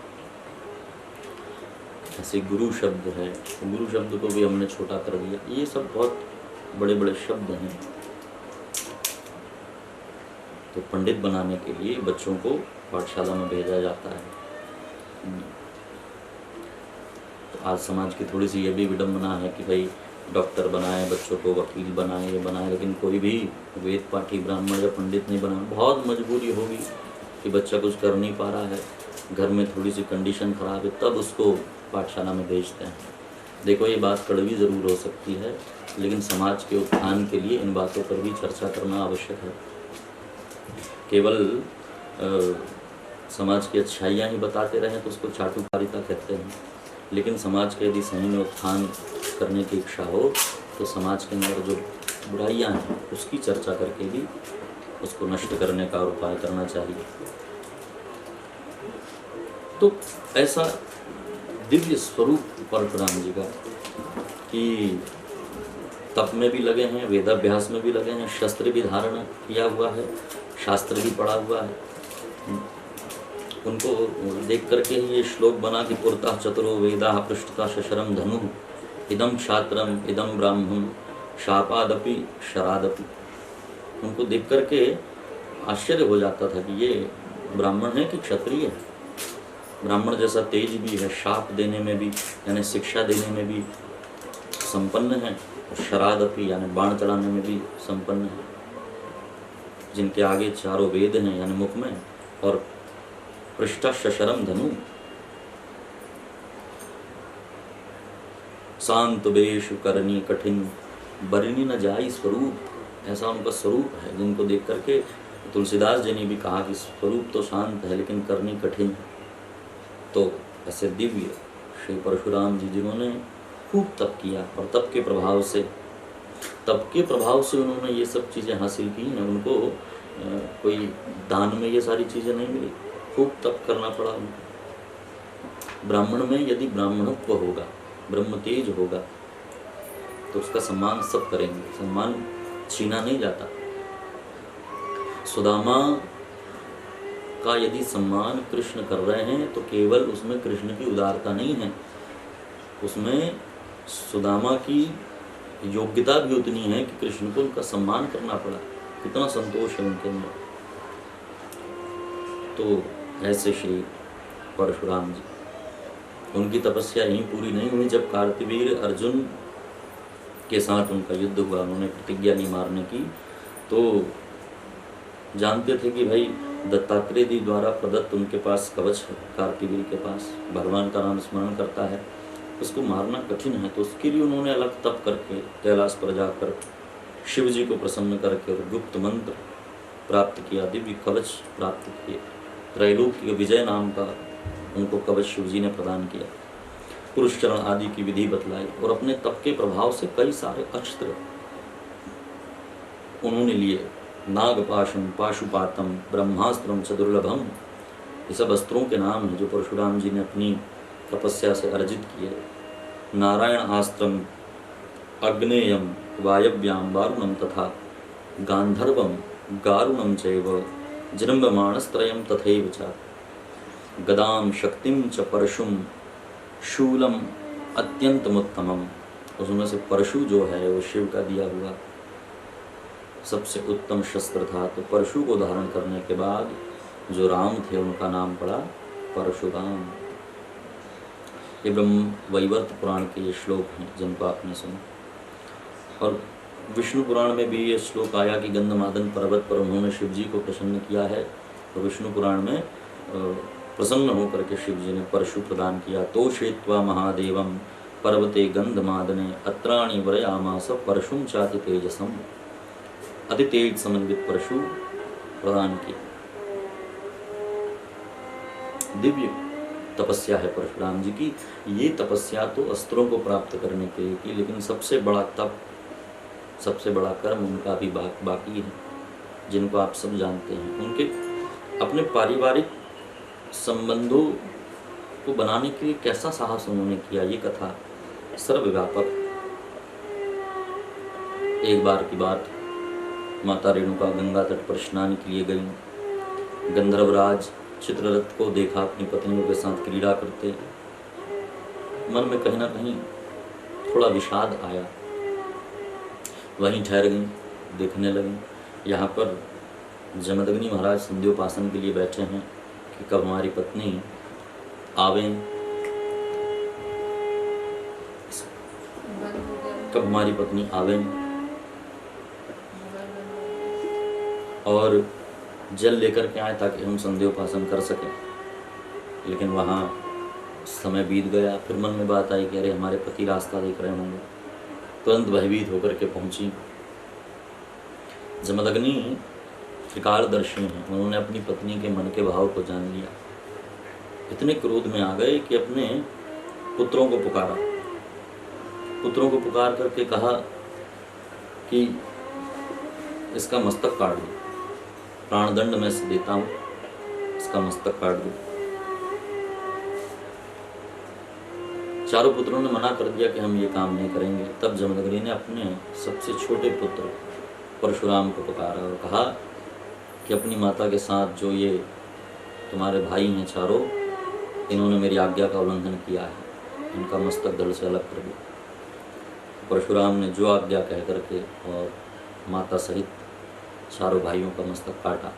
ऐसे गुरु शब्द है, गुरु शब्द को भी हमने छोटा कर दिया। ये सब बहुत बड़े बड़े शब्द हैं। तो पंडित बनाने के लिए बच्चों को पाठशाला में भेजा जाता है। तो आज समाज की थोड़ी सी ये भी विडंबना है कि भाई डॉक्टर बनाए बच्चों को, वकील बनाए, ये बनाए, लेकिन कोई भी वेद पाठी ब्राह्मण या पंडित नहीं बना। बहुत मजबूरी होगी कि बच्चा कुछ कर नहीं पा रहा है, घर में थोड़ी सी कंडीशन खराब है, तब उसको पाठशाला में भेजते हैं। देखो, ये बात कड़वी ज़रूर हो सकती है, लेकिन समाज के उत्थान के लिए इन बातों पर भी चर्चा करना आवश्यक है। केवल समाज की अच्छाइयाँ ही बताते रहें तो उसको चाटुकारिता कहते हैं। लेकिन समाज के यदि सही में उत्थान करने की इच्छा हो तो समाज के अंदर जो बुराइयाँ हैं उसकी चर्चा करके भी उसको नष्ट करने का उपाय करना चाहिए। तो ऐसा दिव्य स्वरूप परशुराम जी का कि तप में भी लगे हैं, वेदाभ्यास में भी लगे हैं, शस्त्र भी धारण किया हुआ है, शास्त्र भी पढ़ा हुआ है। उनको देख करके ही ये श्लोक बना कि पुरतः चतुरो वेदा पृष्ठतः शशरम धनु इदम क्षात्रम इदम ब्राह्मण शापादपि शरादपि। उनको देख करके आश्चर्य हो जाता था कि ये ब्राह्मण है कि क्षत्रिय है। ब्राह्मण जैसा तेज भी है, शाप देने में भी यानी शिक्षा देने में भी संपन्न हैं, और शरादपि यानी बाण चलाने में भी संपन्न हैं, जिनके आगे चारों वेद हैं यानी मुख में, और पृष्ठा शशरम धनु, शांत वेश करनी कठिन बरनी न जाई स्वरूप, ऐसा उनका स्वरूप है जिनको देख करके तुलसीदास जी ने भी कहा कि स्वरूप तो शांत है लेकिन करनी कठिन है। तो ऐसे दिव्य श्री परशुराम जी जिन्होंने खूब तप किया, और तप के प्रभाव से उन्होंने ये सब चीज़ें हासिल की हैं। उनको कोई दान में ये सारी चीज़ें नहीं मिली, खूब तप करना पड़ा उनको। ब्राह्मण में यदि ब्राह्मणत्व होगा, ब्रह्म तेज होगा, तो उसका सम्मान सब करेंगे, सम्मान छीना नहीं जाता। सुदामा का यदि सम्मान कृष्ण कर रहे हैं तो केवल उसमें कृष्ण की उदारता नहीं है, उसमें सुदामा की योग्यता भी उतनी है कि कृष्ण को उनका सम्मान करना पड़ा। कितना संतोष है उनके अंदर। तो ऐसे श्री परशुराम जी, उनकी तपस्या यहीं पूरी नहीं हुई। जब कार्तवीर अर्जुन के साथ उनका युद्ध हुआ, उन्होंने प्रतिज्ञा नहीं मारने की, तो जानते थे कि भाई दत्तात्रेय जी द्वारा प्रदत्त उनके पास कवच है, कार्तवीर के पास भगवान का नाम स्मरण करता है, उसको मारना कठिन है। तो उसके लिए उन्होंने अलग तप करके कैलाश पर जाकर शिव जी को प्रसन्न करके और गुप्त मंत्र प्राप्त किया, दिव्य कवच प्राप्त किए, त्रैलोक्य विजय नाम का उनको कवच शिव जी ने प्रदान किया, पुरुष चरण आदि की विधि बतलाई, और अपने तप के प्रभाव से कई सारे अस्त्र उन्होंने लिए। नागपाशम पाशुपातम ब्रह्मास्त्रम च दुर्लभम, ये सब अस्त्रों के नाम हैं जो परशुराम जी ने अपनी तपस्या से अर्जित किए। नारायण आस्त्रम अग्नेयम वायव्याम वारुणम तथा गांधर्वम गारुणम चैव जृंभमाणस्त्रयम तथैव च गदाम शक्तिम च परशुम शूलम अत्यंतमुत्तमम। उसमें से परशु जो है वो शिव का दिया हुआ सबसे उत्तम शस्त्र था। तो परशु को धारण करने के बाद जो राम थे उनका नाम पड़ा परशुराम। ये ब्रह्म वैवर्त पुराण के ये श्लोक हैं जिनको आपने सुना, और विष्णु पुराण में भी ये श्लोक आया कि गंधमादन पर्वत पर उन्होंने शिव जी को प्रसन्न किया है। तो विष्णु पुराण में प्रसन्न होकर के शिव जी ने परशु प्रदान किया। तो शेत्वा महादेवम पर्वते गंधमादने अत्राणि वरयामास परशुम चाति तेजसम, अति तेज समन्वित परशु प्रदान की। दिव्य तपस्या है परशुराम जी की। ये तपस्या तो अस्त्रों को प्राप्त करने के लिए की, लेकिन सबसे बड़ा तप, सबसे बड़ा कर्म उनका भी बाकी है, जिनको आप सब जानते हैं। उनके अपने पारिवारिक संबंधों को बनाने के लिए कैसा साहस उन्होंने किया, ये कथा सर्वव्यापक। एक बार की बात, माता रेणुका गंगा तट पर स्नान के लिए गई। गंधर्वराज चित्ररथ को देखा अपनी पत्नियों के साथ क्रीड़ा करते, मन में कहीं ना कहीं थोड़ा विषाद आया। वहीं ठहर गई, देखने लगी। यहाँ पर जमदग्नि महाराज संध्योपासन के लिए बैठे हैं कि कब हमारी पत्नी आवें, कब हमारी पत्नी आवें और जल लेकर के आए ताकि हम संध्योपासन कर सकें। लेकिन वहाँ समय बीत गया। फिर मन में बात आई कि अरे हमारे पति रास्ता देख रहे होंगे। तुरंत भयभीत होकर के पहुंची। जमदग्नि त्रिकालदर्शी हैं, उन्होंने अपनी पत्नी के मन के भाव को जान लिया। इतने क्रोध में आ गए कि अपने पुत्रों को पुकारा। पुत्रों को पुकार करके कहा कि इसका मस्तक काट दो, प्राणदंड में से देता हूं, इसका मस्तक काट दो। चारों पुत्रों ने मना कर दिया कि हम ये काम नहीं करेंगे। तब जमदग्नि ने अपने सबसे छोटे पुत्र परशुराम को पुकारा और कहा कि अपनी माता के साथ जो ये तुम्हारे भाई हैं चारों, इन्होंने मेरी आज्ञा का उल्लंघन किया है, इनका मस्तक धड़ से अलग कर दो। परशुराम ने जो आज्ञा कह करके और माता सहित चारों भाइयों का मस्तक काटा।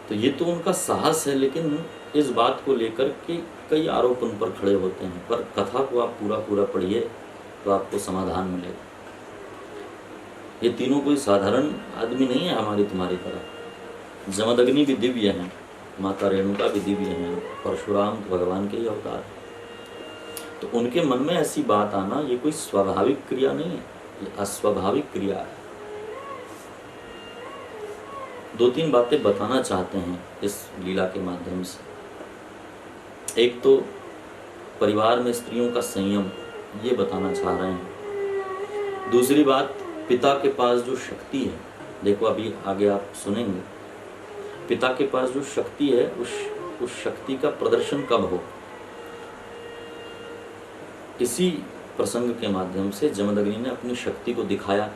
तो ये तो उनका साहस है, लेकिन इस बात को लेकर के कई आरोप उन पर खड़े होते हैं। पर कथा को आप पूरा पढ़िए, तो आपको समाधान मिलेगा। ये तीनों कोई साधारण आदमी नहीं है हमारी तुम्हारी तरह। जमदग्नि भी दिव्य हैं, माता रेणुका भी दिव्य हैं, परशुराम तो भगवान के ही अवतार हैं। तो उनके मन में ऐसी बात आना ये कोई स्वाभाविक क्रिया नहीं है, ये अस्वाभाविक क्रिया है। दो तीन बातें बताना चाहते हैं इस लीला के माध्यम से। एक तो परिवार में स्त्रियों का संयम, ये बताना चाह रहे हैं। दूसरी बात, पिता के पास जो शक्ति है, देखो अभी आगे आप सुनेंगे, पिता के पास जो शक्ति है उस शक्ति का प्रदर्शन कब हो। इसी प्रसंग के माध्यम से जमदग्नि ने अपनी शक्ति को दिखाया।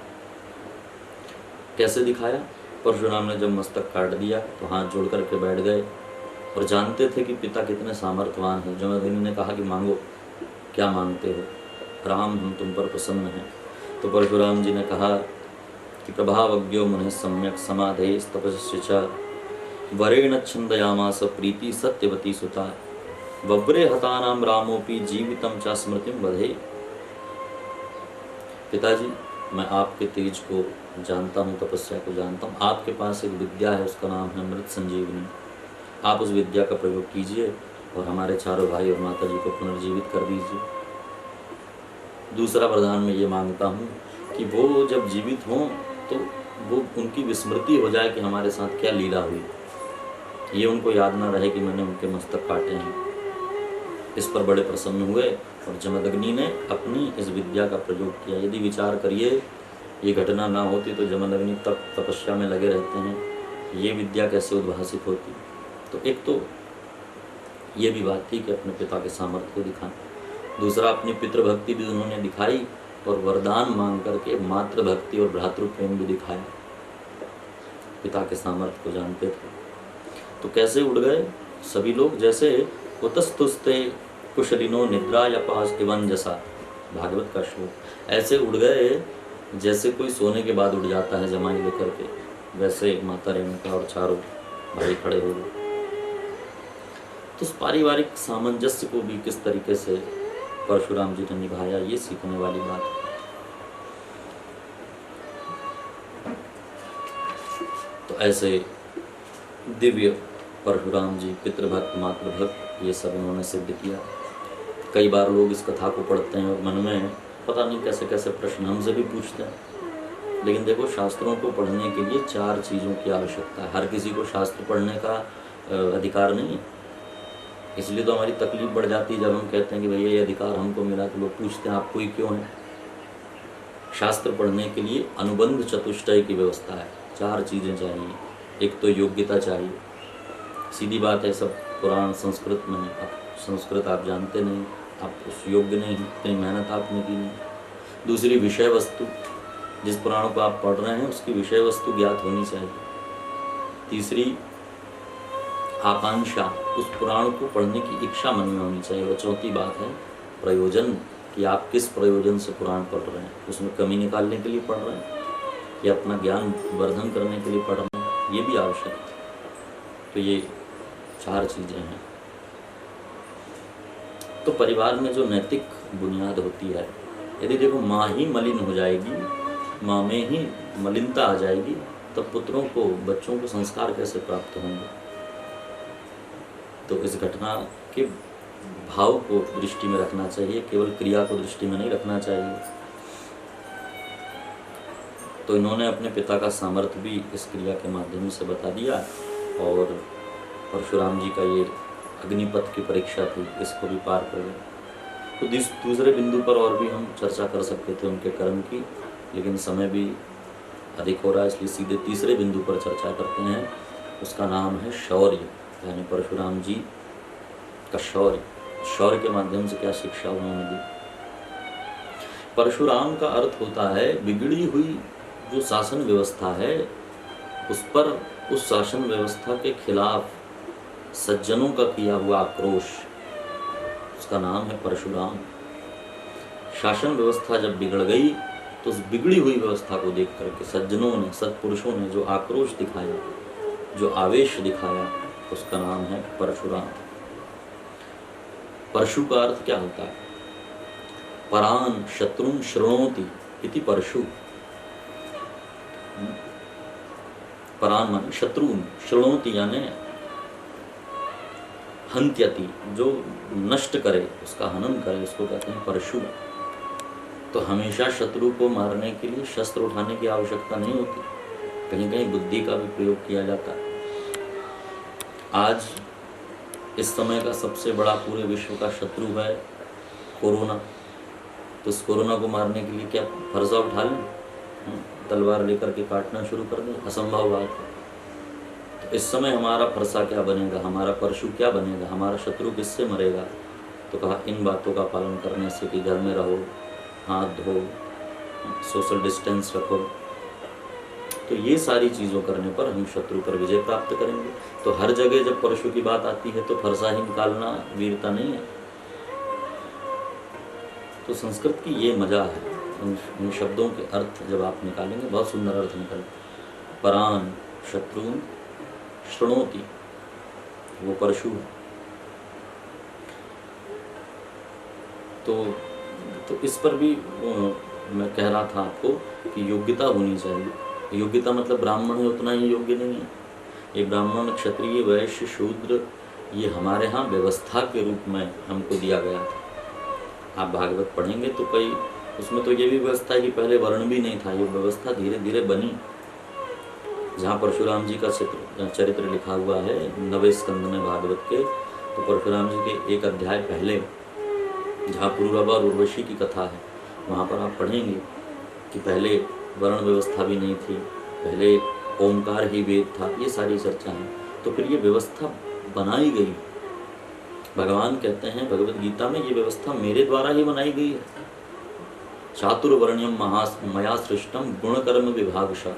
कैसे दिखाया? परशुराम ने जब मस्तक काट दिया तो हाथ जोड़ करके बैठ गए और जानते थे कि पिता कितने सामर्थ्यवान हैं। जमदग्नि ने कहा कि मांगो, क्या मांगते हो? राम, हम तुम पर प्रसन्न हैं। तो परशुराम जी ने कहा कि प्रभावज्ञो मुने सम्यक समाधे तपस्या च वरेण छंदयामास प्रीति सत्यवती सुता वव्रे हतानाम रामोपि जीवितम च स्मृतिम वधे। पिताजी, मैं आपके तेज को जानता हूँ, तपस्या को जानता हूँ। आपके पास एक विद्या है, उसका नाम है मृत संजीवनी। आप उस विद्या का प्रयोग कीजिए और हमारे चारों भाई और माता जी को पुनर्जीवित कर दीजिए। दूसरा वरदान मैं ये मांगता हूँ कि वो जब जीवित हों तो वो उनकी विस्मृति हो जाए कि हमारे साथ क्या लीला हुई। ये उनको याद ना रहे कि मैंने उनके मस्तक काटे हैं। इस पर बड़े प्रसन्न हुए और जमदग्नि ने अपनी इस विद्या का प्रयोग किया। यदि विचार करिए, ये घटना ना होती तो जमदग्नि तब तपस्या में लगे रहते हैं, ये विद्या कैसे उद्भासित होती। तो एक तो ये भी बात थी कि अपने पिता के सामर्थ्य को दिखाना। दूसरा, अपनी पितृभक्ति भी उन्होंने दिखाई और वरदान मांग करके मातृभक्ति और भ्रातृ प्रेम भी दिखाया। पिता के सामर्थ्य को जानते थे। तो कैसे उड़ गए सभी लोग? जैसे उतस्तुस्ते कुशलिनो निद्रा या पास इवन जैसा, भागवत का श्लोक। ऐसे उड़ गए जैसे कोई सोने के बाद उड़ जाता है जमाई लेकर के, वैसे माता रेणुका और चारों भाई खड़े हो गए। तो उस पारिवारिक सामंजस्य को भी किस तरीके से परशुराम जी ने निभाया, ये सीखने वाली बात है। तो ऐसे दिव्य परशुराम जी, पितृभक्त, मातृभक्त, ये सब उन्होंने सिद्ध किया। कई बार लोग इस कथा को पढ़ते हैं और मन में पता नहीं कैसे कैसे प्रश्न हमसे भी पूछते हैं। लेकिन देखो, शास्त्रों को पढ़ने के लिए 4 चीज़ों की आवश्यकता है। हर किसी को शास्त्र पढ़ने का अधिकार नहीं है। इसलिए तो हमारी तकलीफ बढ़ जाती है जब हम कहते हैं कि भैया ये अधिकार हमको मिला, तो लोग पूछते हैं आपको ही क्यों है। शास्त्र पढ़ने के लिए अनुबंध चतुष्टय की व्यवस्था है। 4 चीज़ें चाहिए। एक तो योग्यता चाहिए, सीधी बात है, सब पुराण संस्कृत में है। अब संस्कृत आप जानते नहीं, आप उस योग्य नहीं, इतनी मेहनत आपने की नहीं। दूसरी, विषय वस्तु, जिस पुराण को आप पढ़ रहे हैं उसकी विषय वस्तु ज्ञात होनी चाहिए। तीसरी, आकांक्षा, उस पुराण को पढ़ने की इच्छा मन में होनी चाहिए। और चौथी बात है प्रयोजन, कि आप किस प्रयोजन से पुराण पढ़ रहे हैं। उसमें कमी निकालने के लिए पढ़ रहे हैं या अपना ज्ञान वर्धन करने के लिए पढ़ रहे हैं, ये भी आवश्यक है। तो ये 4 चीज़ें हैं। तो परिवार में जो नैतिक बुनियाद होती है, यदि देखो माँ ही मलिन हो जाएगी, माँ में ही मलिनता आ जाएगी, तब पुत्रों को, बच्चों को संस्कार कैसे प्राप्त होंगे। तो इस घटना के भाव को दृष्टि में रखना चाहिए, केवल क्रिया को दृष्टि में नहीं रखना चाहिए। तो इन्होंने अपने पिता का सामर्थ्य भी इस क्रिया के माध्यम से बता दिया। और परशुराम जी का ये अग्निपथ की परीक्षा थी, इसको भी पार कर गए। तो दूसरे बिंदु पर और भी हम चर्चा कर सकते थे उनके कर्म की, लेकिन समय भी अधिक हो रहा है, इसलिए सीधे तीसरे बिंदु पर चर्चा करते हैं। उसका नाम है शौर्य, यानी परशुराम जी का शौर्य। शौर्य के माध्यम से क्या शिक्षा उन्होंने दी। परशुराम का अर्थ होता है बिगड़ी हुई जो शासन व्यवस्था है उस पर, उस शासन व्यवस्था के खिलाफ सज्जनों का किया हुआ आक्रोश, उसका नाम है परशुराम। शासन व्यवस्था जब बिगड़ गई तो उस बिगड़ी हुई व्यवस्था को देख करके सज्जनों ने, सत्पुरुषों ने जो आक्रोश दिखाया, जो आवेश दिखाया, उसका नाम है परशुराम। परशु का अर्थ क्या होता है? परान शत्रुन शृणोति इति परशु। परान माने शत्रुन, शृणोति यानी हंत्यति, जो नष्ट करे, उसका हनन करे, उसको कहते हैं परशु। तो हमेशा शत्रु को मारने के लिए शस्त्र उठाने की आवश्यकता नहीं होती, कहीं कहीं बुद्धि का भी प्रयोग किया जाता है। आज इस समय का सबसे बड़ा पूरे विश्व का शत्रु है कोरोना। तो इस कोरोना को मारने के लिए क्या फरसा उठा लें, तलवार लेकर के काटना शुरू कर दें? असंभव बात है। तो इस समय हमारा फरसा क्या बनेगा, हमारा परशु क्या बनेगा, हमारा शत्रु किससे मरेगा? तो कहा इन बातों का पालन करने से कि घर में रहो, हाथ धो, सोशल डिस्टेंस रखो। तो ये सारी चीज़ों करने पर हम शत्रु पर विजय प्राप्त करेंगे। तो हर जगह जब परशु की बात आती है तो फरसा ही निकालना वीरता नहीं है। तो संस्कृत की ये मजा है, इन शब्दों के अर्थ जब आप निकालेंगे बहुत सुंदर अर्थ निकले। परान शत्रुन शृणोति, वो परशु है। तो इस पर भी मैं कह रहा था आपको कि योग्यता होनी चाहिए। योग्यता मतलब ब्राह्मण है उतना ही योग्य नहीं है। ये ब्राह्मण, क्षत्रिय, वैश्य, शूद्र, ये हमारे यहाँ व्यवस्था के रूप में हमको दिया गया था। आप भागवत पढ़ेंगे तो कई उसमें तो ये भी व्यवस्था है कि पहले वर्ण भी नहीं था, ये व्यवस्था धीरे धीरे बनी। जहाँ परशुराम जी का चरित्र लिखा हुआ है 9वें स्कंद में भागवत के, तो परशुराम जी के एक अध्याय पहले जहाँ पुरुरवा और उर्वशी की कथा है, वहाँ पर आप पढ़ेंगे कि पहले वर्ण व्यवस्था भी नहीं थी, पहले ओंकार ही वेद था। ये सारी चर्चा है। तो फिर ये व्यवस्था बनाई गई। भगवान कहते हैं भगवत गीता में, ये व्यवस्था मेरे द्वारा ही बनाई गई है। चातुर्वर्ण्यम मया सृष्टम गुण कर्म विभागशः।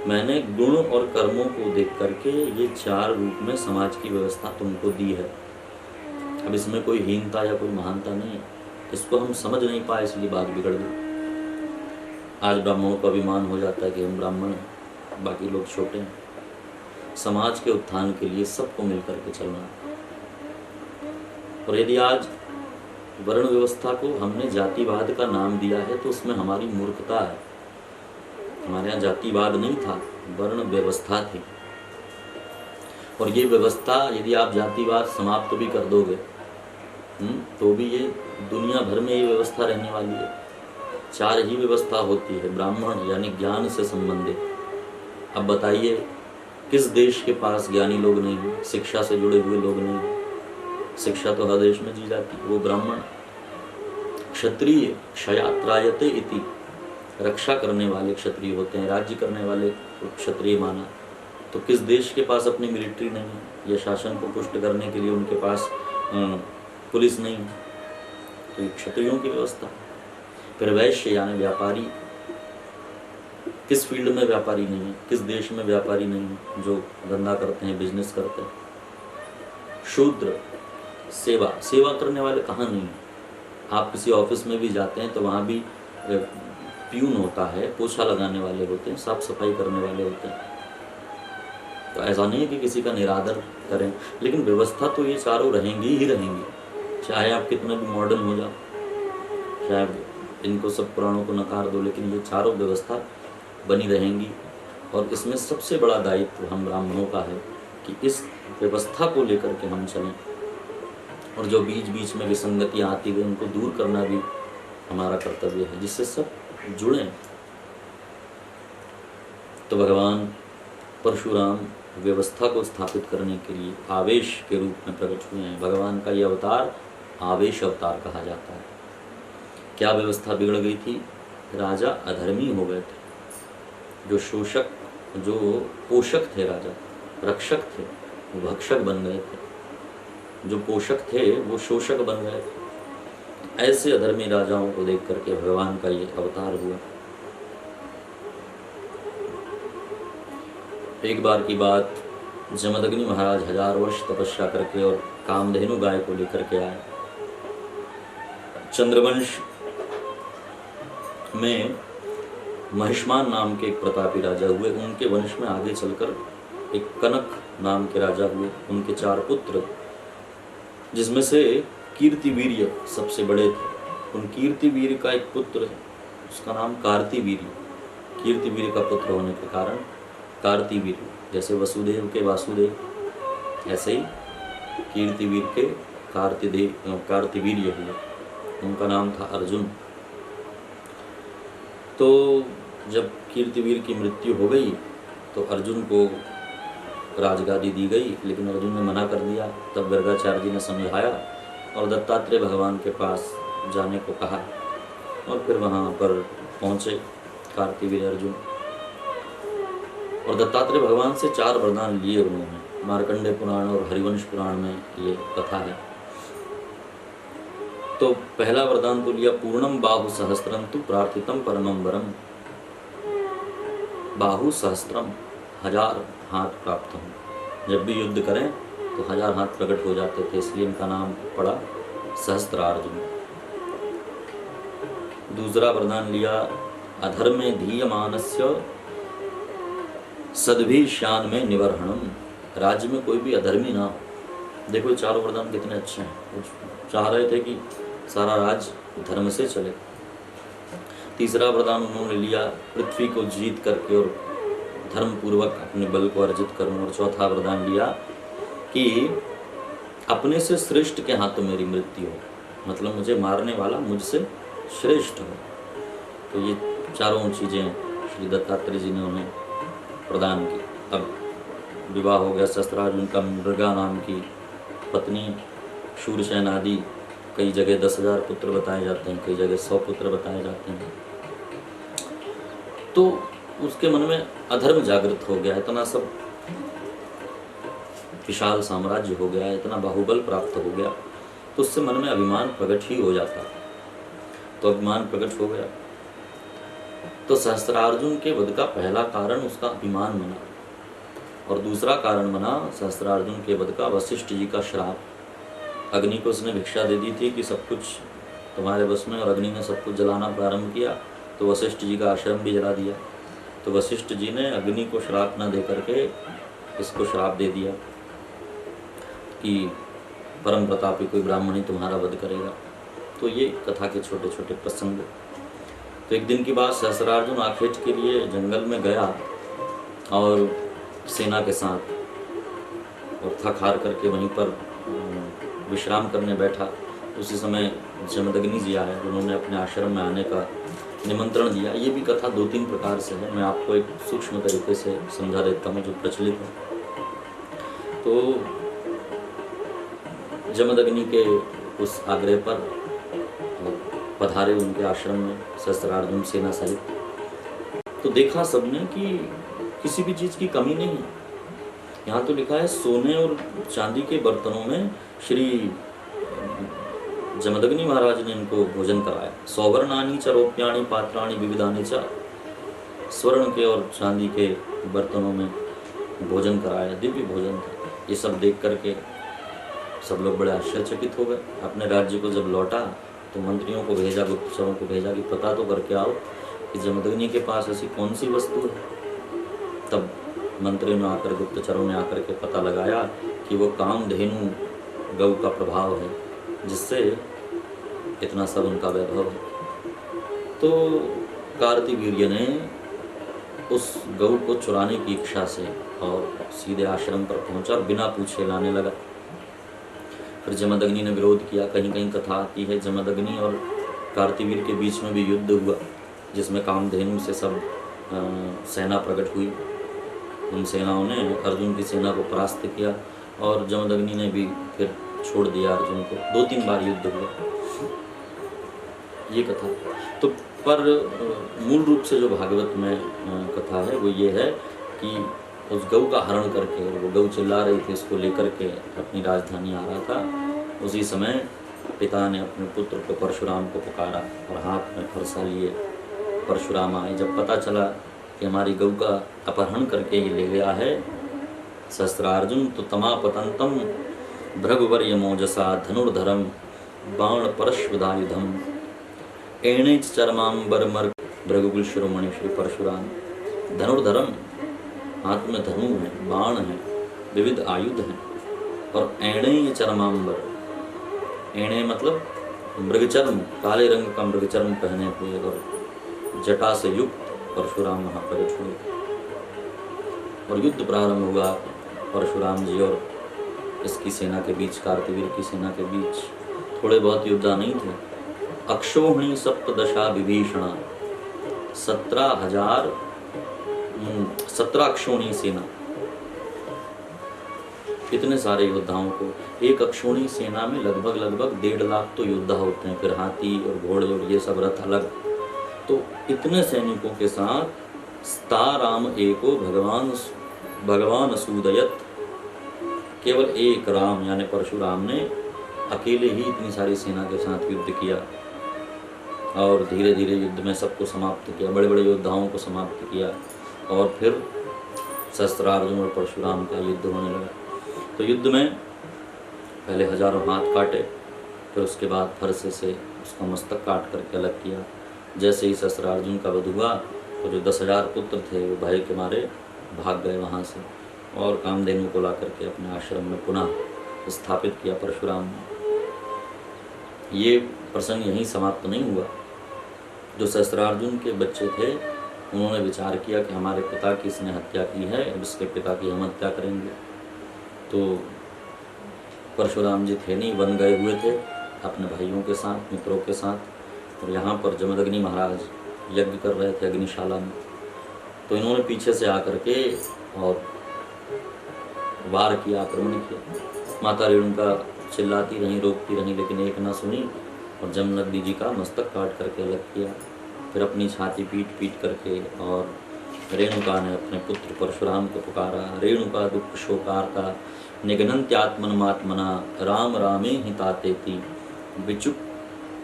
मैंने गुण और कर्मों को देख करके ये 4 रूप में समाज की व्यवस्था तुमको दी है। अब इसमें कोई हीनता या कोई महानता नहीं है। इसको हम समझ नहीं पाए, इसलिए बात बिगड़ गई। आज ब्राह्मणों का अभिमान हो जाता है कि हम ब्राह्मण हैं, बाकी लोग छोटे हैं। समाज के उत्थान के लिए सबको मिलकर के चलना है। और यदि आज वर्ण व्यवस्था को हमने जातिवाद का नाम दिया है तो उसमें हमारी मूर्खता है। हमारे यहाँ जातिवाद नहीं था, वर्ण व्यवस्था थी। और ये व्यवस्था यदि आप जातिवाद समाप्त भी कर दोगे तो भी ये दुनिया भर में ये व्यवस्था रहने वाली है। 4 ही व्यवस्था होती है, ब्राह्मण यानी ज्ञान से संबंधित। अब बताइए किस देश के पास ज्ञानी लोग नहीं हैं, शिक्षा से जुड़े हुए लोग नहीं हैं? शिक्षा तो हर देश में दी जाती है। वो ब्राह्मण। क्षत्रिय क्षयात्रायते इति, रक्षा करने वाले क्षत्रिय होते हैं, राज्य करने वाले क्षत्रिय माना। तो किस देश के पास अपनी मिलिट्री नहीं है, या शासन को पुष्ट करने के लिए उनके पास पुलिस नहीं है? तो ये क्षत्रियों की व्यवस्था। फिर वैश्य यानी व्यापारी, किस फील्ड में व्यापारी नहीं है, किस देश में व्यापारी नहीं है जो धंधा करते हैं, बिजनेस करते हैं? शूद्र सेवा, सेवा करने वाले कहाँ नहीं है? आप किसी ऑफिस में भी जाते हैं तो वहाँ भी प्यून होता है, पोछा लगाने वाले होते हैं, साफ सफाई करने वाले होते हैं। तो ऐसा नहीं है कि किसी का निरादर करें, लेकिन व्यवस्था तो ये 4 रहेंगी ही रहेंगी, चाहे आप कितना भी मॉडर्न हो जाओ, चाहे इनको सब पुराणों को नकार दो, लेकिन ये 4 व्यवस्था बनी रहेंगी। और इसमें सबसे बड़ा दायित्व हम ब्राह्मणों का है कि इस व्यवस्था को लेकर के हम चलें, और जो बीच बीच में विसंगतियाँ आती हुई उनको दूर करना भी हमारा कर्तव्य है, जिससे सब जुड़ें। तो भगवान परशुराम व्यवस्था को स्थापित करने के लिए आवेश के रूप में प्रकट हुए हैं। भगवान का ये अवतार आवेश अवतार कहा जाता है। क्या व्यवस्था बिगड़ गई थी? राजा अधर्मी हो गए थे। जो शोषक, जो पोषक थे, राजा रक्षक थे, वो भक्षक बन गए थे। जो पोषक थे वो शोषक बन गए थे। ऐसे अधर्मी राजाओं को देख करके भगवान का ये अवतार हुआ। एक बार की बात, जमदग्नि महाराज 1000 वर्ष तपस्या करके और कामधेनु गाय को लेकर के आए। चंद्रवंश में महिष्मान नाम के एक प्रतापी राजा हुए। उनके वंश में आगे चलकर एक कनक नाम के राजा हुए। उनके 4 पुत्र, जिसमें से कीर्तिवीर्य सबसे बड़े थे। उन कीर्तिवीर का एक पुत्र, उसका नाम कार्तिवीर, कीर्तिवीर का पुत्र होने के कारण कार्तिवीर, जैसे वसुदेव के वासुदेव, ऐसे ही कीर्तिवीर के कार्तिवीर हुए। उनका नाम था अर्जुन। तो जब कीर्तिवीर की मृत्यु हो गई तो अर्जुन को राजगादी दी गई, लेकिन अर्जुन ने मना कर दिया। तब गर्गाचार्य जी ने समझाया और दत्तात्रेय भगवान के पास जाने को कहा, और फिर वहाँ पर पहुँचे कार्तिवीर अर्जुन। और दत्तात्रेय भगवान से 4 वरदान लिए उन्होंने। मार्कंडेय पुराण और हरिवंश पुराण में ये कथा है। तो पहला वरदान तो लिया, पूर्णम बाहु सहस्त्रम तु प्रार्थितम परमं वरम। बाहु सहस्त्रम, 1000 हाथ प्राप्त हों। जब भी युद्ध करें तो 1000 हाथ प्रकट हो जाते थे, इसलिए इनका नाम पड़ा सहस्त्रार्जुन। दूसरा वरदान लिया, अधर्मे धीयमानस्य सद्भि शान में निवर्हणम। राज्य में कोई भी अधर्मी ना हो। देखो 4 वरदान कितने अच्छे हैं। वो चाह रहे थे कि सारा राज्य धर्म से चले। तीसरा वरदान उन्होंने लिया, पृथ्वी को जीत करके और धर्म पूर्वक अपने बल को अर्जित करूं। और चौथा वरदान लिया कि अपने से श्रेष्ठ के हाथों मेरी मृत्यु हो, मतलब मुझे मारने वाला मुझसे श्रेष्ठ हो। तो ये चारों चीज़ें श्री दत्तात्रेय जी ने उन्हें प्रदान की। अब विवाह हो गया सहस्त्रार्जुन का। मृगा नाम की पत्नी, शूरसेन आदि, कई जगह 10,000 पुत्र बताए जाते हैं, कई जगह 100 पुत्र बताए जाते हैं। तो उसके मन में अधर्म जागृत हो गया, इतना सब विशाल साम्राज्य हो गया, इतना बाहुबल प्राप्त हो गया, तो उससे मन में अभिमान प्रकट ही हो जाता। तो अभिमान प्रकट हो गया। तो सहस्त्रार्जुन के वध का पहला कारण उसका अभिमान बना, और दूसरा कारण बना सहस्त्रार्जुन के वध का वशिष्ठ जी का श्राप। अग्नि को उसने भिक्षा दे दी थी कि सब कुछ तुम्हारे बस में, और अग्नि ने सब कुछ जलाना प्रारंभ किया, तो वशिष्ठ जी का आश्रम भी जला दिया। तो वशिष्ठ जी ने अग्नि को श्राप न दे करके इसको श्राप दे दिया कि परम प्रतापी कोई ब्राह्मण ही तुम्हारा वध करेगा। तो ये कथा के छोटे छोटे प्रसंग। तो एक दिन की बात, सहस्त्रार्जुन आखेट के लिए जंगल में गया और सेना के साथ, और थक हार करके वहीं पर विश्राम करने बैठा। उसी समय जमदग्नि जी आए, उन्होंने अपने आश्रम में आने का निमंत्रण दिया। ये भी कथा 2-3 प्रकार से है, मैं आपको एक सूक्ष्म तरीके से समझा देता हूँ जो प्रचलित है। तो जमदग्नि के उस आग्रह पर पधारे उनके आश्रम में सहस्त्रार्जुन सेना सहित। तो देखा सबने कि किसी भी चीज़ की कमी नहीं है। यहाँ तो लिखा है सोने और चांदी के बर्तनों में श्री जमदग्नि महाराज ने इनको भोजन कराया। सौवर्णानी च रौप्याणी पात्राणी विविधानि च, स्वर्ण के और चांदी के बर्तनों में भोजन कराया, दिव्य भोजन था। ये सब देख करके सब लोग बड़े आश्चर्यचकित हो गए। अपने राज्य को जब लौटा तो मंत्रियों को भेजा, गुप्तचरों को भेजा कि पता तो करके आओ कि जमदग्नि के पास ऐसी कौन सी वस्तु है। तब मंत्रियों ने आकर, गुप्तचरों ने आकर के पता लगाया कि वो कामधेनु गौ का प्रभाव है, जिससे इतना सब उनका वैभव है। तो कार्तिवीर्य ने उस गौ को चुराने की इच्छा से और सीधे आश्रम पर पहुंचा और बिना पूछे लाने लगा। फिर जमदग्नि ने विरोध किया। कहीं कहीं कथा आती है जमदग्नि और कार्तिवीर के बीच में भी युद्ध हुआ, जिसमें कामधेनु से सब सेना प्रकट हुई। उन सेनाओं ने अर्जुन की सेना को परास्त किया और जमदग्नि ने भी फिर छोड़ दिया अर्जुन को। 2-3 बार युद्ध हुआ, ये कथा। तो पर मूल रूप से जो भागवत में कथा है वो ये है कि उस गौ का हरण करके, वो गौ चिल्ला रही थी, उसको लेकर के अपनी राजधानी आ रहा था। उसी समय पिता ने अपने पुत्र को परशुराम को पुकारा और हाथ में फरसा लिए परशुराम आए। जब पता चला कि हमारी गौ का अपहरण करके ही ले गया है सहस्त्रार्जुन, तो तमापतंतम भृगुवर्य मोजसा धनुर्धरम बाण परश्वदायुधम एणेच चरमांबर मर भृगुकुल शिरोमणि श्री परशुराम। धनुर्धरम, हाथ में धनु है, बाण है, विविध आयुध हैं, और एणे चरमांबर, एणे मतलब मृगचर्म, काले रंग का मृगचर्म पहने हुए और जटा से युक्त परशुराम वहाँ प्रकट हुए और युद्ध प्रारंभ हुआ परशुराम जी और इसकी सेना के बीच, कार्तवीर की सेना के बीच। थोड़े बहुत योद्धा नहीं थे। अक्षोहिणी सप्तदशा विभीषणा, 17 अक्षोहिणी सेना, इतने सारे योद्धाओं को। एक अक्षोहिणी सेना में लगभग 1.5 लाख तो योद्धा होते हैं, फिर हाथी और घोड़े और ये सब रथ अलग। तो इतने सैनिकों के साथ स्ता राम एको भगवान सूदयत, केवल एक राम यानी परशुराम ने अकेले ही इतनी सारी सेना के साथ युद्ध किया और धीरे धीरे युद्ध में सबको समाप्त किया, बड़े बड़े योद्धाओं को समाप्त किया और फिर शस्त्रार्जुन और परशुराम का युद्ध होने लगा। तो युद्ध में पहले हजारों हाथ काटे, फिर उसके बाद फरसे से उसका मस्तक काट करके अलग किया। जैसे ही शस्त्रार्जुन का वध हुआ तो जो 10,000 पुत्र थे वो भय के मारे भाग गए वहाँ से और कामधेनु को ला करके अपने आश्रम में पुनः स्थापित किया परशुराम ने। ये प्रसंग यहीं समाप्त नहीं हुआ। जो शस्त्रार्जुन के बच्चे थे उन्होंने विचार किया कि हमारे पिता की इसने हत्या की है, अब इसके पिता की हम हत्या करेंगे। तो परशुराम जी थे नहीं, वन गए हुए थे अपने भाइयों के साथ, मित्रों के साथ, और यहाँ पर जमदग्नि महाराज यज्ञ कर रहे थे अग्निशाला में। तो इन्होंने पीछे से आकर के और वार किया, आक्रमण किया। माता रेणुका चिल्लाती रहीं, रोकती रहीं, लेकिन एक ना सुनी और जमदग्नि जी का मस्तक काट करके अलग किया। फिर अपनी छाती पीट करके और रेणुका ने अपने पुत्र परशुराम को पुकारा। रेणुका दुख शोकार्ता निघ्नन्त्यात्मनमात्मना राम रामे हितातेति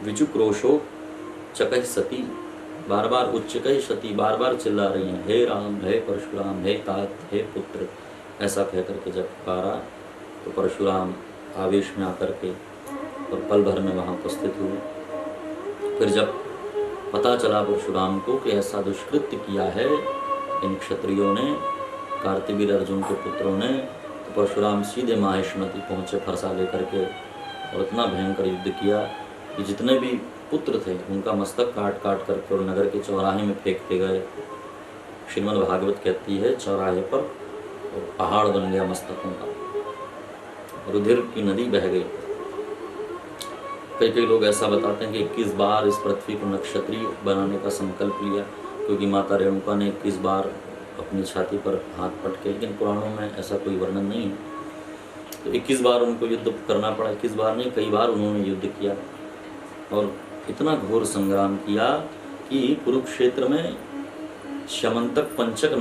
विचुक्रोशो चकह सती, बार बार उच्चकह सती, बार बार चिल्ला रही हैं, हे राम, हे परशुराम, हे तात, हे पुत्र, ऐसा कह करके जब पुकारा तो परशुराम आवेश में आकर के और पल भर में वहाँ उपस्थित हुए। फिर जब पता चला परशुराम को कि ऐसा दुष्कृत्य किया है इन क्षत्रियों ने, कार्तवीर अर्जुन के पुत्रों ने, तो परशुराम सीधे माहेश्मती पहुँचे फरसा लेकर के और इतना भयंकर युद्ध किया कि जितने भी पुत्र थे उनका मस्तक काट करके और नगर के चौराहे में फेंकते गए। श्रीमद् भागवत कहती है चौराहे पर पहाड़ बन गया मस्तकों का, रुधिर की नदी बह गई। कई लोग ऐसा बताते हैं कि 21 बार इस पृथ्वी को नक्षत्रीय बनाने का संकल्प लिया, क्योंकि माता रेणुका ने 21 बार अपनी छाती पर हाथ पटके, लेकिन पुराणों में ऐसा कोई वर्णन नहीं है। तो 21 बार उनको युद्ध करना पड़ा। 21 बार नहीं, कई बार उन्होंने युद्ध किया और इतना घोर संग्राम किया कि कुरुक्षेत्र में श्यमंतक पंचक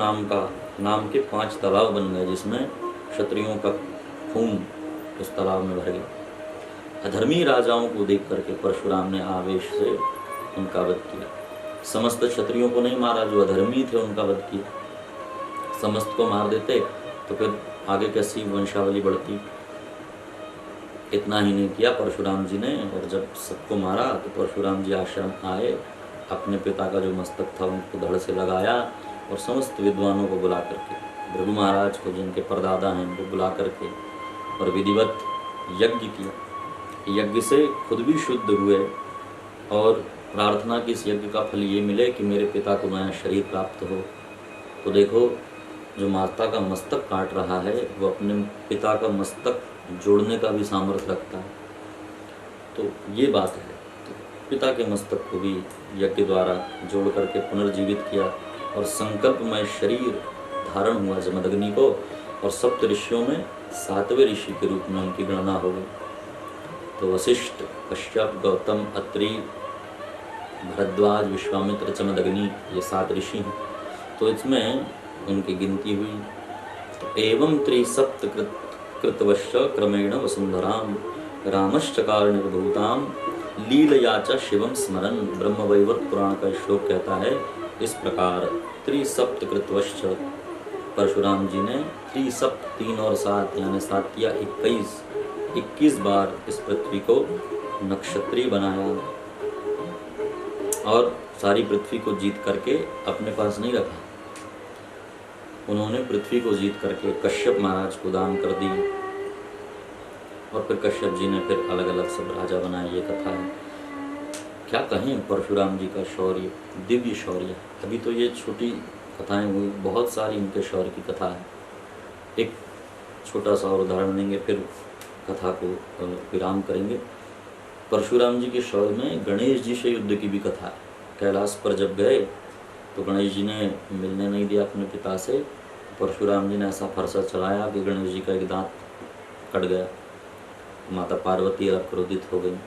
नाम के 5 तालाब बन गए, जिसमें क्षत्रियों का खून उस तालाब में भर गया। अधर्मी राजाओं को देख करके परशुराम ने आवेश से उनका वध किया। समस्त क्षत्रियों को नहीं मारा, जो अधर्मी थे उनका वध किया। समस्त को मार देते तो फिर आगे कैसी वंशावली बढ़ती। इतना ही नहीं किया परशुराम जी ने, और जब सबको मारा तो परशुराम जी आश्रम आए, अपने पिता का जो मस्तक था उनको धड़ से लगाया और समस्त विद्वानों को बुला करके, भृगु महाराज को जिनके परदादा हैं उनको बुला करके और विधिवत यज्ञ किया। यज्ञ से खुद भी शुद्ध हुए और प्रार्थना की इस यज्ञ का फल ये मिले कि मेरे पिता को नया शरीर प्राप्त हो। तो देखो, जो माता का मस्तक काट रहा है वो अपने पिता का मस्तक जोड़ने का भी सामर्थ्य रखता है। तो ये बात है। तो पिता के मस्तक को भी यज्ञ द्वारा जोड़ करके पुनर्जीवित किया और संकल्पमय शरीर धारण हुआ जमदग्नि को, और सप्त ऋषियों में 7वें ऋषि के रूप में उनकी गणना हो गई। तो वशिष्ठ, कश्यप, गौतम, अत्रि, भरद्वाज, विश्वामित्र, जमदग्नि, ये 7 ऋषि हैं। तो इसमें उनकी गिनती हुई। तो एवं 3 कृतवश्च क्रमेण वसुंधराम रामश्चकार निर्भूताम लीलया च शिवम स्मरन। ब्रह्मवैवर्त पुराण का श्लोक कहता है इस प्रकार, 3 कृतवश्च, परशुराम जी ने 3 और 7 यानी 7 या 21 बार इस पृथ्वी को नक्षत्रीय बनाया और सारी पृथ्वी को जीत करके अपने पास नहीं रखा। उन्होंने पृथ्वी को जीत करके कश्यप महाराज को दान कर दी और फिर कश्यप जी ने फिर अलग अलग सब राजा बनाए, ये कथा है। क्या कहें परशुराम जी का शौर्य, दिव्य शौर्य। अभी तो ये छोटी कथाएं हुई, बहुत सारी इनके शौर्य की कथा है। एक छोटा सा और उदाहरण देंगे, फिर कथा को विराम करेंगे। परशुराम जी के शौर्य में गणेश जी से युद्ध की भी कथा है। कैलाश पर जब गए तो गणेश जी ने मिलने नहीं दिया अपने पिता से। परशुराम जी ने ऐसा फरसा चलाया कि गणेश जी का एक दांत कट गया। माता पार्वती अब क्रोधित हो गई।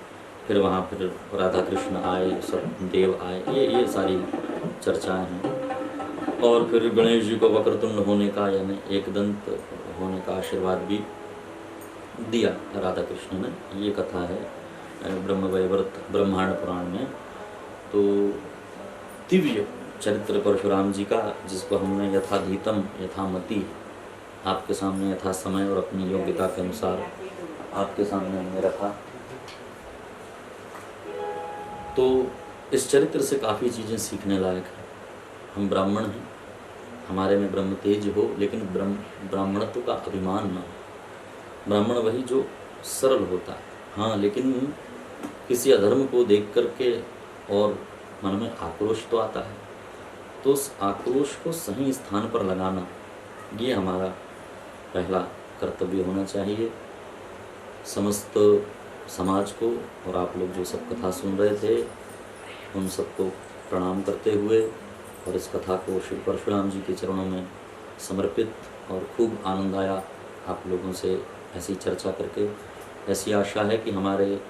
फिर वहाँ फिर राधा कृष्ण आए, सब देव आए, ये सारी चर्चाएं हैं। और फिर गणेश जी को वक्रतुंड होने का यानी एकदंत होने का आशीर्वाद भी दिया राधा कृष्ण ने। ये कथा है ब्रह्मवैवर्त ब्रह्मांड पुराण में। तो दिव्य चरित्र परशुराम जी का, जिसको हमने यथाधीतम यथामति आपके सामने यथा समय और अपनी योग्यता के अनुसार आपके सामने हमने रखा। तो इस चरित्र से काफ़ी चीज़ें सीखने लायक हैं। हम ब्राह्मण हैं, हमारे में ब्रह्म तेज हो, लेकिन ब्राह्मणत्व का अभिमान न हो। ब्राह्मण वही जो सरल होता है, हाँ, लेकिन किसी अधर्म को देख करके और मन में आक्रोश तो आता है, तो उस आक्रोश को सही स्थान पर लगाना, ये हमारा पहला कर्तव्य होना चाहिए। समस्त समाज को और आप लोग जो सब कथा सुन रहे थे, उन सबको प्रणाम करते हुए और इस कथा को श्री परशुराम जी के चरणों में समर्पित, और खूब आनंद आया आप लोगों से ऐसी चर्चा करके। ऐसी आशा है कि हमारे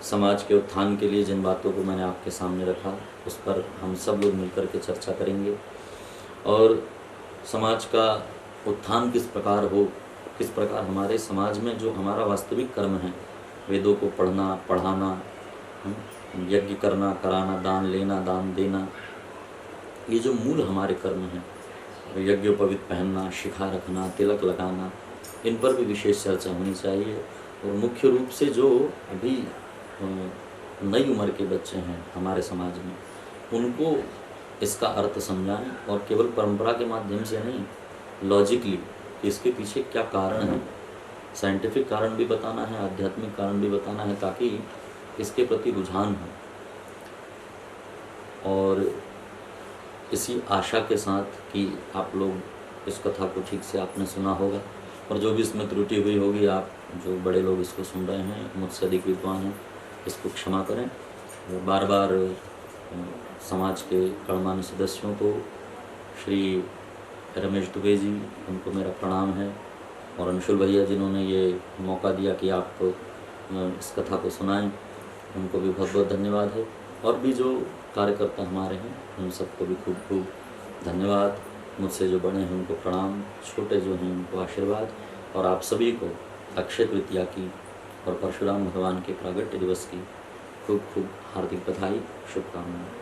समाज के उत्थान के लिए जिन बातों को मैंने आपके सामने रखा, उस पर हम सब लोग मिलकर के चर्चा करेंगे, और समाज का उत्थान किस प्रकार हो, किस प्रकार हमारे समाज में जो हमारा वास्तविक कर्म है, वेदों को पढ़ना पढ़ाना, यज्ञ करना कराना, दान लेना दान देना, ये जो मूल हमारे कर्म हैं, यज्ञोपवीत पहनना, शिखा रखना, तिलक लगाना, इन पर भी विशेष चर्चा होनी चाहिए। और मुख्य रूप से जो अभी नई उम्र के बच्चे हैं हमारे समाज में, उनको इसका अर्थ समझाएं, और केवल परंपरा के माध्यम से नहीं, लॉजिकली इसके पीछे क्या कारण है, साइंटिफिक कारण भी बताना है, आध्यात्मिक कारण भी बताना है, ताकि इसके प्रति रुझान हो। और इसी आशा के साथ कि आप लोग इस कथा को ठीक से आपने सुना होगा, और जो भी इसमें त्रुटि हुई होगी, आप जो बड़े लोग इसको सुन रहे हैं, मुझसे अधिक विद्वान हैं, इसको क्षमा करें। बार बार समाज के गणमान्य सदस्यों को, श्री रमेश दुबे जी, उनको मेरा प्रणाम है, और अंशुल भैया जिन्होंने ये मौका दिया कि आप इस कथा को सुनाएं, उनको भी बहुत बहुत धन्यवाद है। और भी जो कार्यकर्ता हमारे हैं, उन सबको भी खूब खूब धन्यवाद। मुझसे जो बड़े हैं उनको प्रणाम, छोटे जो हैं उनको आशीर्वाद, और आप सभी को अक्षय तृतीया की और परशुराम भगवान के प्रागट्य दिवस की खूब खूब हार्दिक बधाई, शुभकामनाएं।